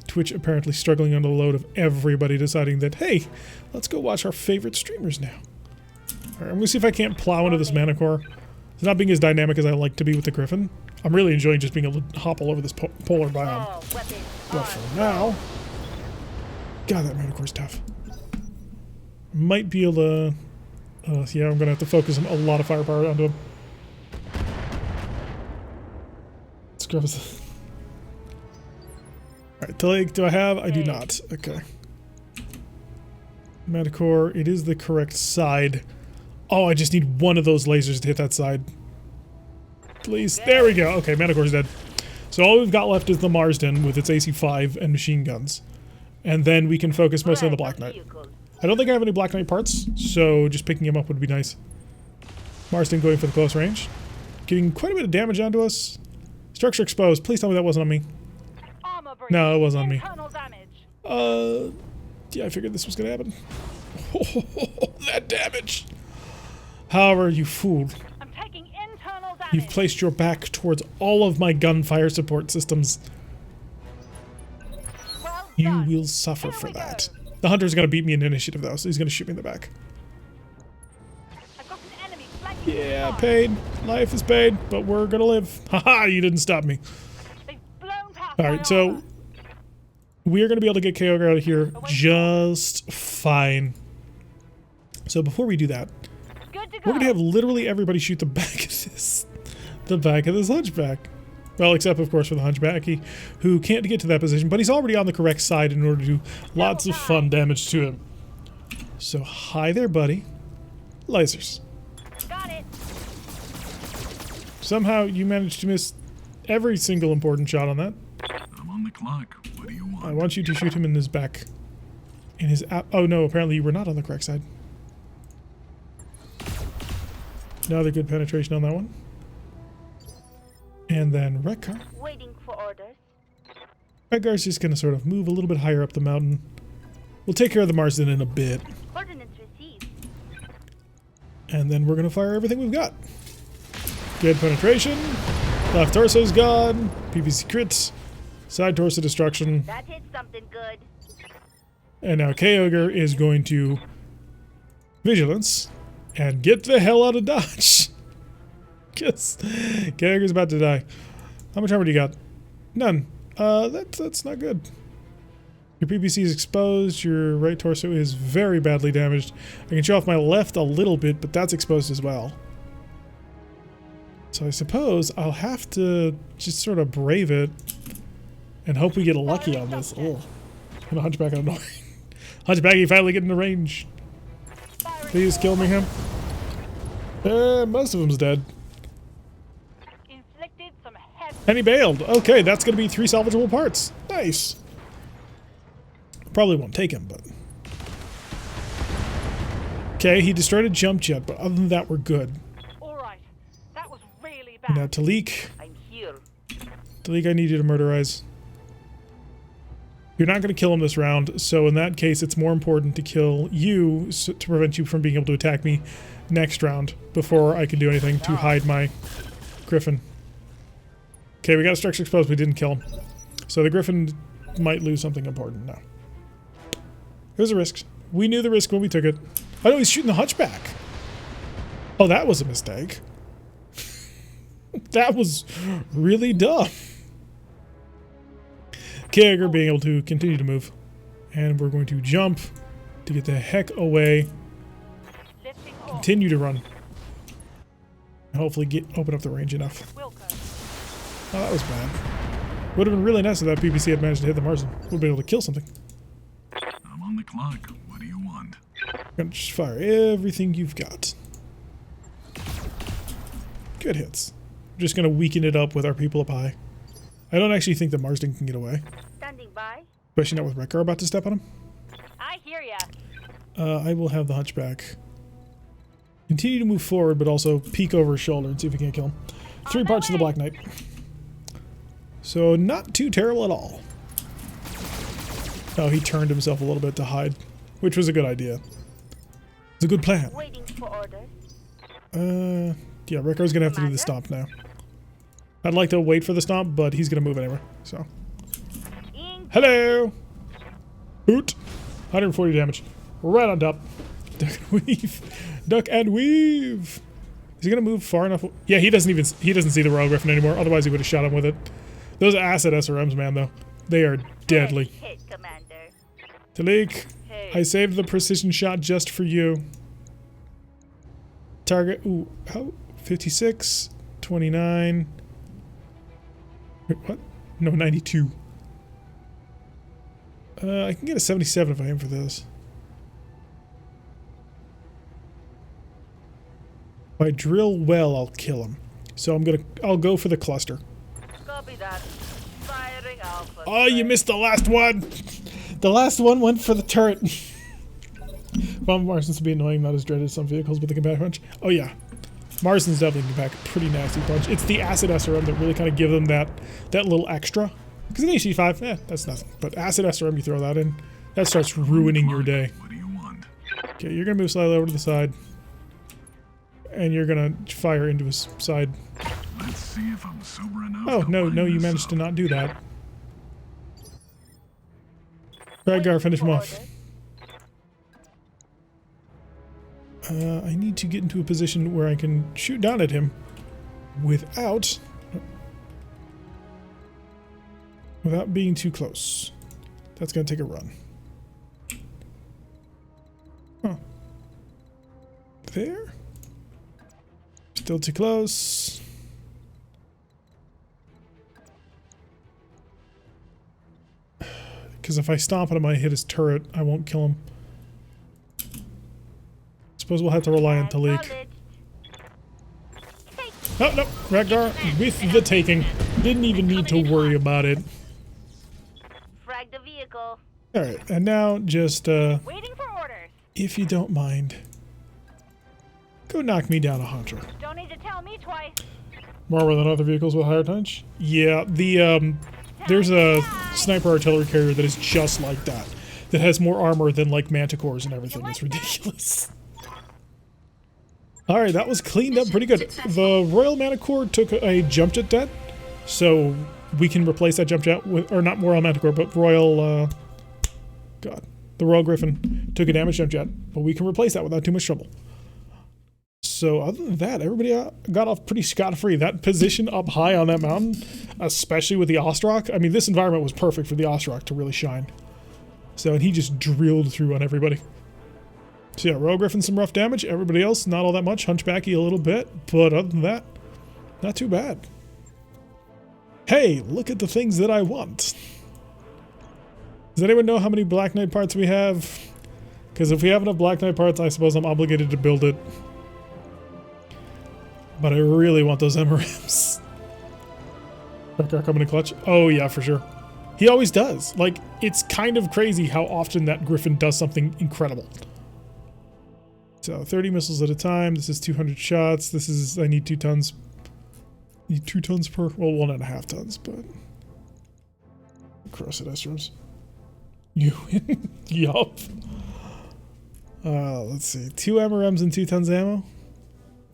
Twitch apparently struggling under the load of everybody deciding that, hey, let's go watch our favorite streamers now. Alright, I'm going to see if I can't plow into this Manticore. It's not being as dynamic as I like to be with the Griffin. I'm really enjoying just being able to hop all over this polar biome. Oh, weapon. But for now... God, that Manticore's tough. Might be able to... yeah, I'm going to have to focus a lot of firepower onto him. Let's grab us... Alright, Talik, do I have? I do not. Okay. Manticore, it is the correct side. Oh, I just need one of those lasers to hit that side. Please. There we go. Okay, Manticore's dead. So all we've got left is the Marsden with its AC-5 and machine guns. And then we can focus mostly on the Black Knight. I don't think I have any Black Knight parts, so just picking him up would be nice. Marsden going for the close range. Getting quite a bit of damage onto us. Structure exposed. Please tell me that wasn't on me. Armor breach. No, it wasn't on me. Internal damage. Yeah, I figured this was gonna happen. That damage! However, you fool. I'm taking internal damage. You've placed your back towards all of my gunfire support systems. Well You done. will suffer Here for we that. go. The hunter's gonna beat me in initiative though, so he's gonna shoot me in the back. I've got an enemy flanking Yeah, me. paid. Life is paid, but we're gonna live. Haha, you didn't stop me. They've blown past Alright, my so armor. we are gonna be able to get Kyogre out of here just fine. So before we do that, Good to go. we're gonna have literally everybody shoot the back of this. The back of this hunchback. Well, except of course for the hunchbacky, who can't get to that position, but he's already on the correct side in order to do lots of fun damage to him. So hi there, buddy. Lasers. Got it. Somehow you managed to miss every single important shot on that. I'm on the clock. What do you want? I want you to shoot him in his back. In his oh no, apparently you were not on the correct side. Another good penetration on that one. And then Rekgar. Waiting for orders. Rekgar's just gonna sort of move a little bit higher up the mountain. We'll take care of the Marsden in a bit. Coordinates received. And then we're gonna fire everything we've got. Good penetration. Left torso's gone. PPC crits. Side torso destruction. That hit something good. And now Kyogre is going to Vigilance and get the hell out of Dodge. Because Kyogre's about to die. How much armor do you got? None. That's not good. Your PPC is exposed. Your right torso is very badly damaged. I can show off my left a little bit, but that's exposed as well. So I suppose I'll have to just sort of brave it and hope we get lucky on this. Oh, and a hunchback out of nowhere. Hunchback, you finally get in the range. Please kill me, him. Most of them's dead. Inflicted some heavy. And he bailed. Okay, that's going to be 3 salvageable parts. Nice. Probably won't take him, but... Okay, he destroyed a jump jet, but other than that, we're good. Alright. That was really bad. Now, Talik. I'm here. Talik, I need you to murderize. You're not going to kill him this round, so in that case, it's more important to kill you to prevent you from being able to attack me next round before I can do anything to hide my Griffin. Okay, we got a structure exposed, we didn't kill him. So the Griffin might lose something important now. It was a risk. We knew the risk when we took it. Oh no, he's shooting the hunchback. Oh, that was a mistake. That was really dumb. Kyogre being able to continue to move. And we're going to jump to get the heck away. Lifting off. Continue to run. And hopefully open up the range enough. Wilco. Oh, that was bad. Would have been really nice if that PPC had managed to hit the Marsden. Would have been able to kill something. I'm on the clock. What do you want? Gonna just fire everything you've got. Good hits. Just gonna weaken it up with our people up high. I don't actually think the Marsden can get away. Standing by. Especially not with Rekgar about to step on him. I hear ya. I will have the hunchback continue to move forward, but also peek over his shoulder and see if we can't kill him. 3 parts of the Black Knight. So not too terrible at all. Oh, he turned himself a little bit to hide, which was a good idea. It's a good plan. Waiting for orders. Yeah, Rekgar's gonna have to do the stomp now. I'd like to wait for the stomp, but he's gonna move anyway, so. Hello! Hoot! 140 damage. Right on top. Duck and weave. Duck and weave! Is he gonna move far enough? Yeah, he doesn't see the Royal Griffin anymore, otherwise he would have shot him with it. Those acid SRMs, man, though. They are deadly. Hit, Commander. Talik, Hey. I saved the precision shot just for you. Target, ooh, how? 56, 29. Wait, what? No, 92. I can get a 77 if I aim for this. If I drill well, I'll kill him. So I'll go for the cluster. Copy that. Firing alpha. Oh, you missed the last one! The last one went for the turret. Bomb Marsden's to be annoying, not as dreaded as some vehicles, but they can pack a punch. Oh yeah. Marsden's definitely can pack a pretty nasty punch. It's the acid SRM that really kind of give them that little extra. Because an AC5, that's nothing. But acid SRM, you throw that in, That starts ruining your day. What do you want? Okay, you're gonna move slightly over to the side. And you're gonna fire into his side. Let's see if I'm sober enough. Oh, to no, line no, you this managed to up. not do that. Ragnar, finish him off. I need to get into a position where I can shoot down at him without being too close. That's gonna take a run. Huh. There? Still too close. Because if I stomp on him, I hit his turret, I won't kill him. Suppose we'll have to rely on Talik. Oh, no, Ragnar with the taking. Didn't even need to worry about it. Frag the vehicle. Alright, and now just, Waiting for orders. if you don't mind, go knock me down a hunter. Don't need to tell me twice. More than other vehicles with higher tonnage? Yeah, there's a sniper artillery carrier that is just like that. That has more armor than, like, manticores and everything. It's ridiculous. Alright, that was cleaned up pretty good. The Royal Manticore took a jump jet debt, so we can replace that jump jet with, or not Royal Manticore, but Royal, God. The Royal Griffin took a damage jump jet, but we can replace that without too much trouble. So other than that, everybody got off pretty scot-free. That position up high on that mountain, especially with the Ostrak, I mean, this environment was perfect for the Ostrak to really shine. So, and he just drilled through on everybody. So yeah, Royal Griffin some rough damage. Everybody else, not all that much. Hunchbacky a little bit, but other than that, not too bad. Hey, look at the things that I want. Does anyone know how many Black Knight parts we have? Because if we have enough Black Knight parts, I suppose I'm obligated to build it. But I really want those MRMs. Ragnar coming in clutch? Oh yeah, for sure. He always does. Like, it's kind of crazy how often that Griffin does something incredible. So 30 missiles at a time. This is 200 shots. This is, I need 2 tons. Need 2 tons per, well, 1.5 tons, but. Cross it, Estros. You win. Yup. Let's see. 2 MRMs and 2 tons ammo.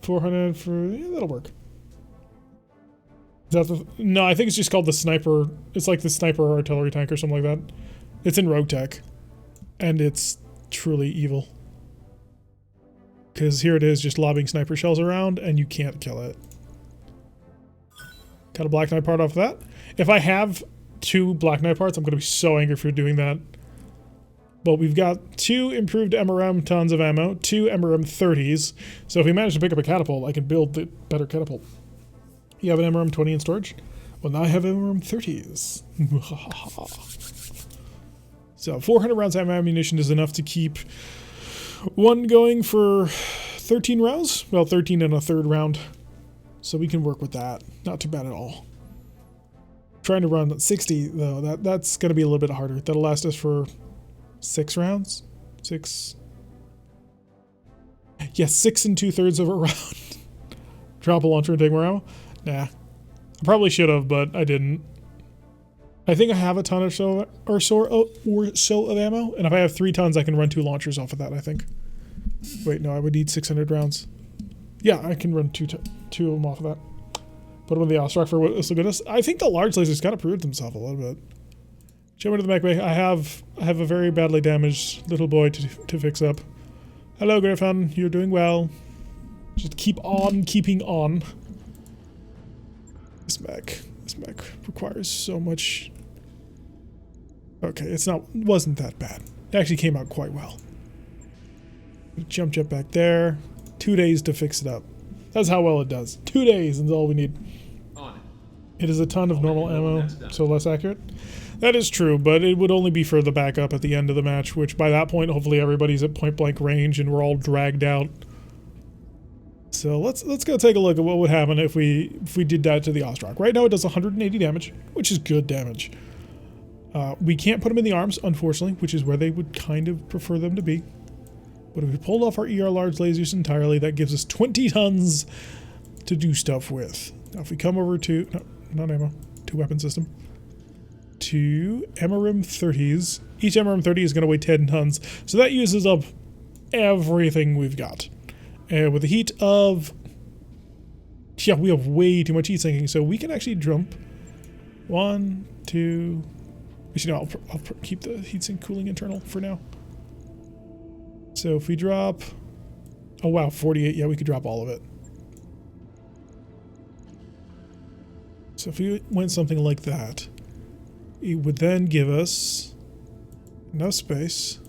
400 for, yeah, that'll work. Is that the, no, I think it's just called the sniper. It's like the sniper artillery tank or something like that. It's in Rogue Tech. And it's truly evil. Because here it is just lobbing sniper shells around and you can't kill it. Got a Black Knight part off of that. If I have 2 Black Knight parts, I'm going to be so angry for doing that. But we've got 2 improved MRM tons of ammo, 2 MRM 30s. So if we manage to pick up a catapult, I can build the better catapult. You have an MRM 20 in storage? Well, now I have MRM 30s. So 400 rounds of ammunition is enough to keep one going for 13 rounds. Well, 13 and a third round. So we can work with that. Not too bad at all. Trying to run 60, though, that's going to be a little bit harder. That'll last us for 6 rounds? 6? Yes, 6 2/3 of a round. Drop a launcher and take more ammo? Nah. I probably should have, but I didn't. I think I have a ton or so of ammo, and if I have 3 tons, I can run 2 launchers off of that, I think. Wait, no, I would need 600 rounds. Yeah, I can run 2 of them off of that. Put them in the Ostrak for what this will get us. I think the large lasers kind of proved themselves a little bit. Show me to the mech bay. I have a very badly damaged little boy to fix up. Hello, Griffin. You're doing well. Just keep on keeping on. This mech requires so much. Okay, wasn't that bad. It actually came out quite well. Jump jet back there. 2 days to fix it up. That's how well it does. 2 days is all we need. It is a ton of normal ammo, so less accurate. That is true, but it would only be for the backup at the end of the match, which by that point, hopefully everybody's at point blank range and we're all dragged out. So let's go take a look at what would happen if we did that to the Ostrak. Right now it does 180 damage, which is good damage. We can't put them in the arms, unfortunately, which is where they would kind of prefer them to be. But if we pulled off our ER large lasers entirely, that gives us 20 tons to do stuff with. Now if we come over to, no, not ammo, to weapon system, to MRM 30s. Each MRM 30 is going to weigh 10 tons. So that uses up everything we've got. And with the heat of... Yeah, we have way too much heat sinking. So we can actually jump 1, 2... Actually, no, I'll keep the heatsink cooling internal for now. So if we drop... Oh wow, 48. Yeah, we could drop all of it. So if we went something like that, it would then give us enough space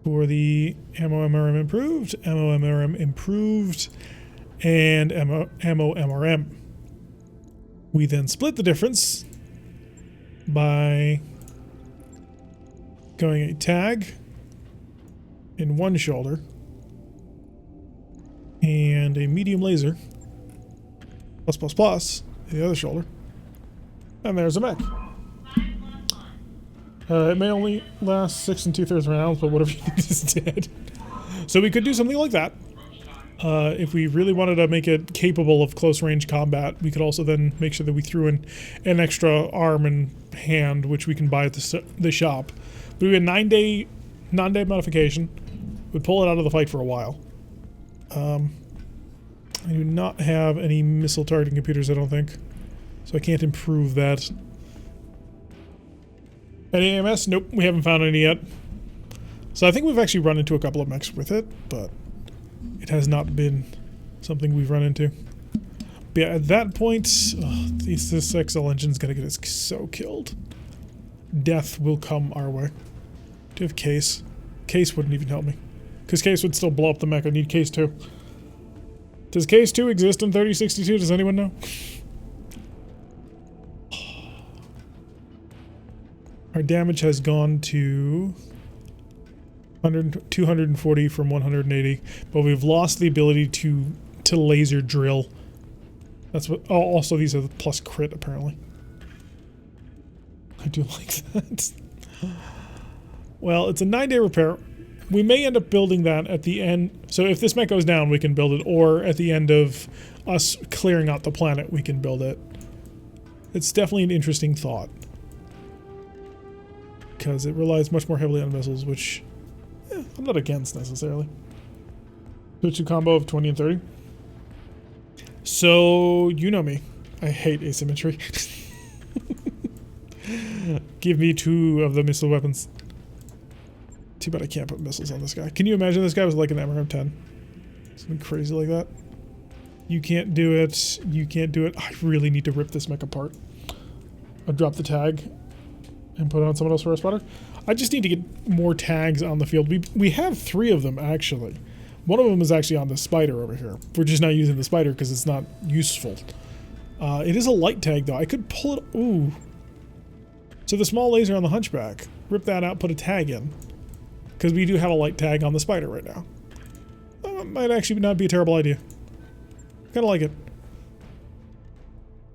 for the ammo MRM improved, ammo MRM improved, and ammo MRM. We then split the difference by going a tag in one shoulder and a medium laser plus in the other shoulder, and there's a mech. It may only last 6 2/3 rounds, but whatever you need is dead. So we could do something like that. If we really wanted to make it capable of close range combat, we could also then make sure that we threw in an extra arm and hand, which we can buy at the shop. But we had 9-day modification. We'd pull it out of the fight for a while. I do not have any missile targeting computers, I don't think. So I can't improve that. Any AMS? Nope, we haven't found any yet. So I think we've actually run into a couple of mechs with it, but it has not been something we've run into. But yeah, at that point, this XL engine's gonna get us so killed. Death will come our way. Do you have Case? Case wouldn't even help me. Because Case would still blow up the mech. I need Case 2. Does Case 2 exist in 3062? Does anyone know? Our damage has gone to 240 from 180, but we've lost the ability to laser drill. That's what. Oh, also these are the plus crit apparently. I do like that. Well, it's a 9-day repair. We may end up building that at the end. So if this mech goes down, we can build it, or at the end of us clearing out the planet, we can build it. It's definitely an interesting thought. Because it relies much more heavily on missiles, which I'm not against necessarily. Switch to combo of 20 and 30. So, you know me. I hate asymmetry. Give me 2 of the missile weapons. Too bad I can't put missiles on this guy. Can you imagine this guy was like an MRM 10? Something crazy like that. You can't do it. You can't do it. I really need to rip this mech apart. I'll drop the tag and put it on someone else for a spotter. I just need to get more tags on the field. We have 3 of them actually. One of them is actually on the spider over here. We're just not using the spider because it's not useful. It is a light tag though. I could pull it. Ooh. So the small laser on the hunchback. Rip that out, put a tag in. Because we do have a light tag on the spider right now. That might actually not be a terrible idea. Kind of like it.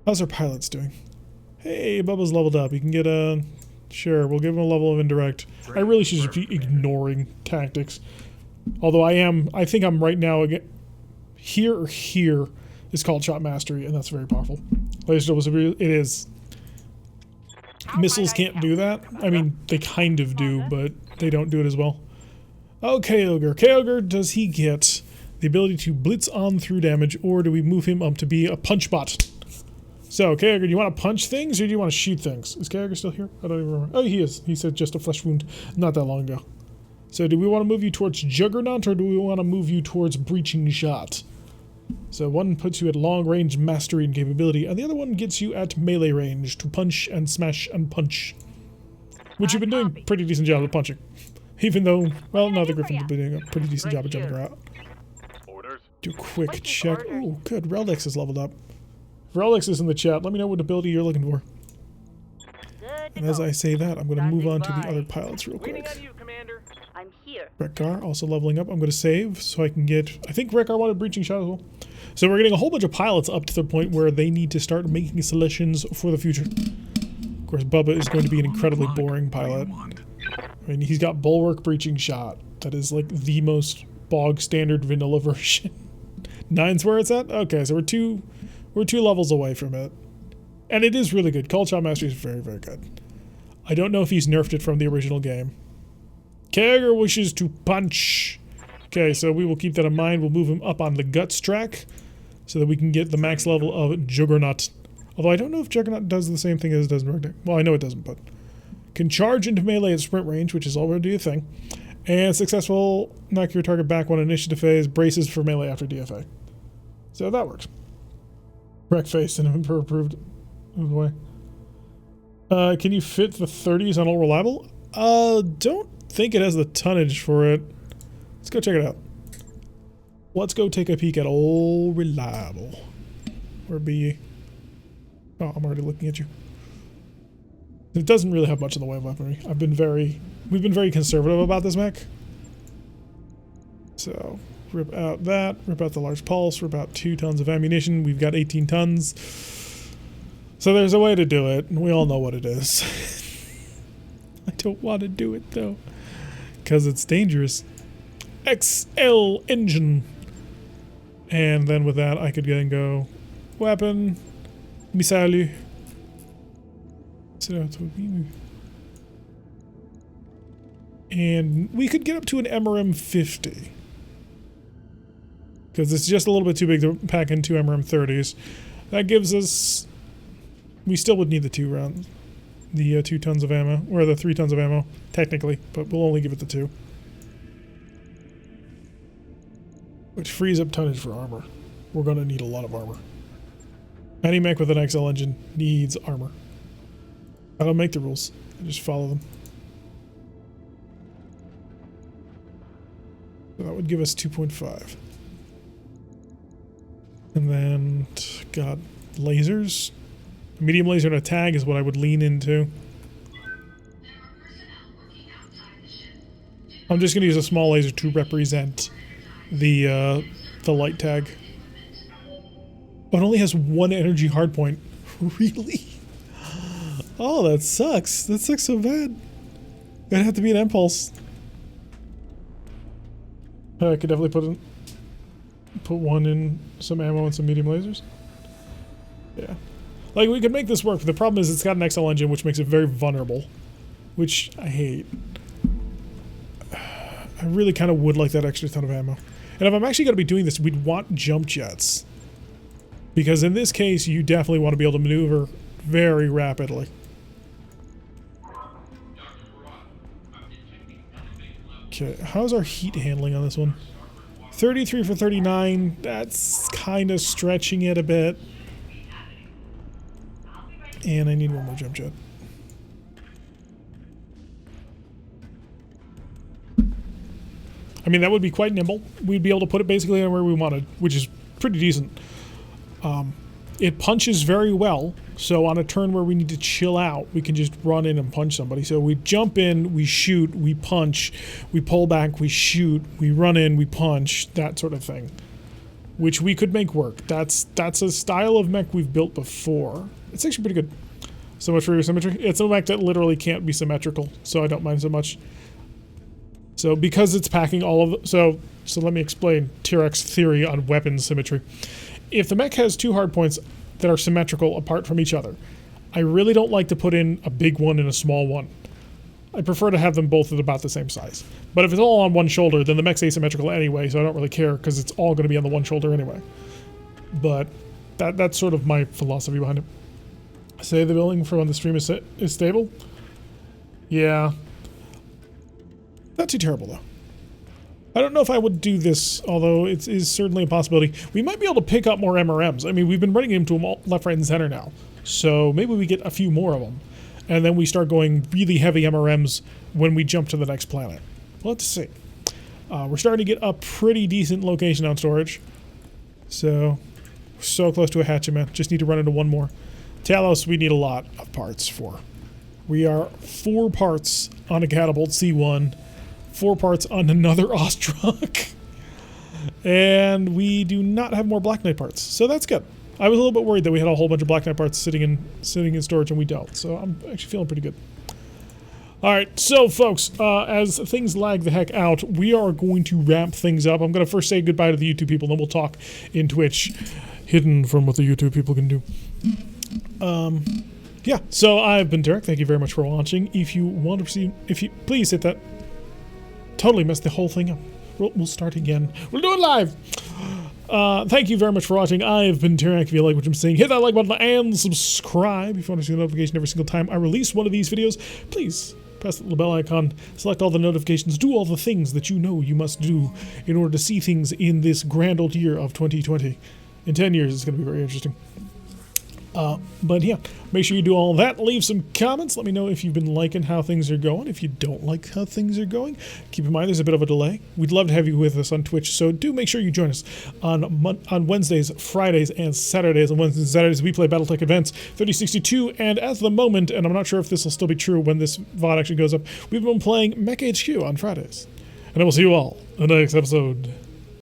How's our pilots doing? Hey, Bubba's leveled up. You can get a... Sure, we'll give him a level of indirect. I really should just be ignoring tactics. Although I think I'm right now again. Here or here is called shot mastery, and that's very powerful. It is. Missiles can't do that. I mean, they kind of do, but they don't do it as well. Oh, Kyogre. Kyogre, does he get the ability to blitz on through damage, or do we move him up to be a punch bot? So, Kyogre, do you want to punch things, or do you want to shoot things? Is Kyogre still here? I don't even remember. Oh, he is. He said just a flesh wound not that long ago. So, do we want to move you towards Juggernaut, or do we want to move you towards Breaching Shot? So, one puts you at long range mastery and capability, and the other one gets you at melee range to punch and smash and punch. Which you've been doing a pretty decent job of punching. Even though, well, no, the Griffin's been doing a pretty decent job of jumping around. Do a quick check. Oh, good. Reldex is leveled up. If Reldex is in the chat, let me know what ability you're looking for. And as I say that, I'm going to move on to the other pilots real quick. I'm here. Rekgar also leveling up. I'm going to save so I can get... I think Rekgar wanted Breaching Shot as well. So we're getting a whole bunch of pilots up to the point where they need to start making selections for the future. Of course, Bubba is going to be an incredibly boring pilot. I mean, he's got Bulwark Breaching Shot. That is like the most bog standard vanilla version. 9's where it's at? Okay, so we're two levels away from it. And it is really good. Call Shot Mastery is very, very good. I don't know if he's nerfed it from the original game. Kager wishes to punch. Okay, so we will keep that in mind. We'll move him up on the Guts track so that we can get the max level of Juggernaut. Although I don't know if Juggernaut does the same thing as it does in Rogue Deck. Well, I know it doesn't, but... Can charge into melee at sprint range, which is already a thing. And successful knock your target back when initiative phase, braces for melee after DFA. So that works. Wreck face and improved way. Can you fit the 30s on all reliable? Don't think it has the tonnage for it. Let's go check it out. Let's go take a peek at all reliable. Where be ye? Oh, I'm already looking at you. It doesn't really have much in the way of weaponry. We've been very conservative about this mech. So, rip out that, rip out the large pulse, rip out 2 tons of ammunition. We've got 18 tons. So there's a way to do it, and we all know what it is. I don't want to do it, though, because it's dangerous. XL engine. And then with that, I could then go weapon, missile. And we could get up to an MRM 50. Because it's just a little bit too big to pack in 2 MRM 30s. That gives us... We still would need the 2 rounds. The 2 tons of ammo. Or the 3 tons of ammo, technically. But we'll only give it the 2. Which frees up tonnage for armor. We're going to need a lot of armor. Any mech with an XL engine needs armor. I don't make the rules. I just follow them. So that would give us 2.5. And then, got lasers. A medium laser and a tag is what I would lean into. I'm just going to use a small laser to represent the light tag. Oh, it only has 1 energy hardpoint. Really? Oh, that sucks. That sucks so bad. It'd have to be an impulse. I could definitely put 1 in some ammo and some medium lasers. Yeah. Like, we could make this work, but the problem is it's got an XL engine, which makes it very vulnerable. Which I hate. I really kind of would like that extra ton of ammo. And if I'm actually going to be doing this, we'd want jump jets. Because in this case, you definitely want to be able to maneuver very rapidly. Okay, how's our heat handling on this one? 33 for 39, that's kind of stretching it a bit. And I need 1 more jump jet. I mean, that would be quite nimble. We'd be able to put it basically anywhere we wanted, which is pretty decent. It punches very well, so on a turn where we need to chill out, we can just run in and punch somebody. So we jump in, we shoot, we punch, we pull back, we shoot, we run in, we punch, that sort of thing. Which we could make work. That's a style of mech we've built before. It's actually pretty good. So much for your symmetry. It's a mech that literally can't be symmetrical, so I don't mind so much. So because it's packing all of... So let me explain T-Rex theory on weapon symmetry. If the mech has 2 hardpoints that are symmetrical apart from each other, I really don't like to put in a big one and a small one. I prefer to have them both at about the same size. But if it's all on one shoulder, then the mech's asymmetrical anyway, so I don't really care because it's all going to be on the one shoulder anyway. But that's sort of my philosophy behind it. Say the building from on the stream is stable? Yeah. Not too terrible, though. I don't know if I would do this, although it is certainly a possibility. We might be able to pick up more MRMs. I mean, we've been running into them all left, right, and center now. So maybe we get a few more of them. And then we start going really heavy MRMs when we jump to the next planet. Let's see. We're starting to get a pretty decent location on storage. So close to a hatchet. Just need to run into 1 more. Talos, we need a lot of parts for. We are 4 parts on a Catapult C1. 4 parts on another Ostrog. And we do not have more Black Knight parts, so that's good. I was a little bit worried that we had a whole bunch of Black Knight parts sitting in storage, and we don't. So I'm actually feeling pretty good. All right, so folks, as things lag the heck out, we are going to wrap things up. I'm going to first say goodbye to the YouTube people, then we'll talk in Twitch, hidden from what the YouTube people can do. Yeah, so I've been Derek. Thank you very much for watching. If you want to proceed, please hit that. Totally messed the whole thing up. We'll start again. We'll do it live. Thank you very much for watching. I've been Derek. If you like what I'm saying, hit that like button and subscribe. If you want to see a notification every single time I release one of these videos, please press the little bell icon, select all the notifications, do all the things that you know you must do in order to see things in this grand old year of 2020. In 10 years, it's going to be very interesting. But yeah, make sure you do all that. Leave some comments. Let me know if you've been liking how things are going. If you don't like how things are going, keep in mind there's a bit of a delay. We'd love to have you with us on Twitch, so do make sure you join us on Wednesdays, Fridays, and Saturdays. On Wednesdays and Saturdays, we play BattleTech Advanced 3062, and at the moment, and I'm not sure if this will still be true when this VOD actually goes up, we've been playing Mech HQ on Fridays. And I will see you all in the next episode.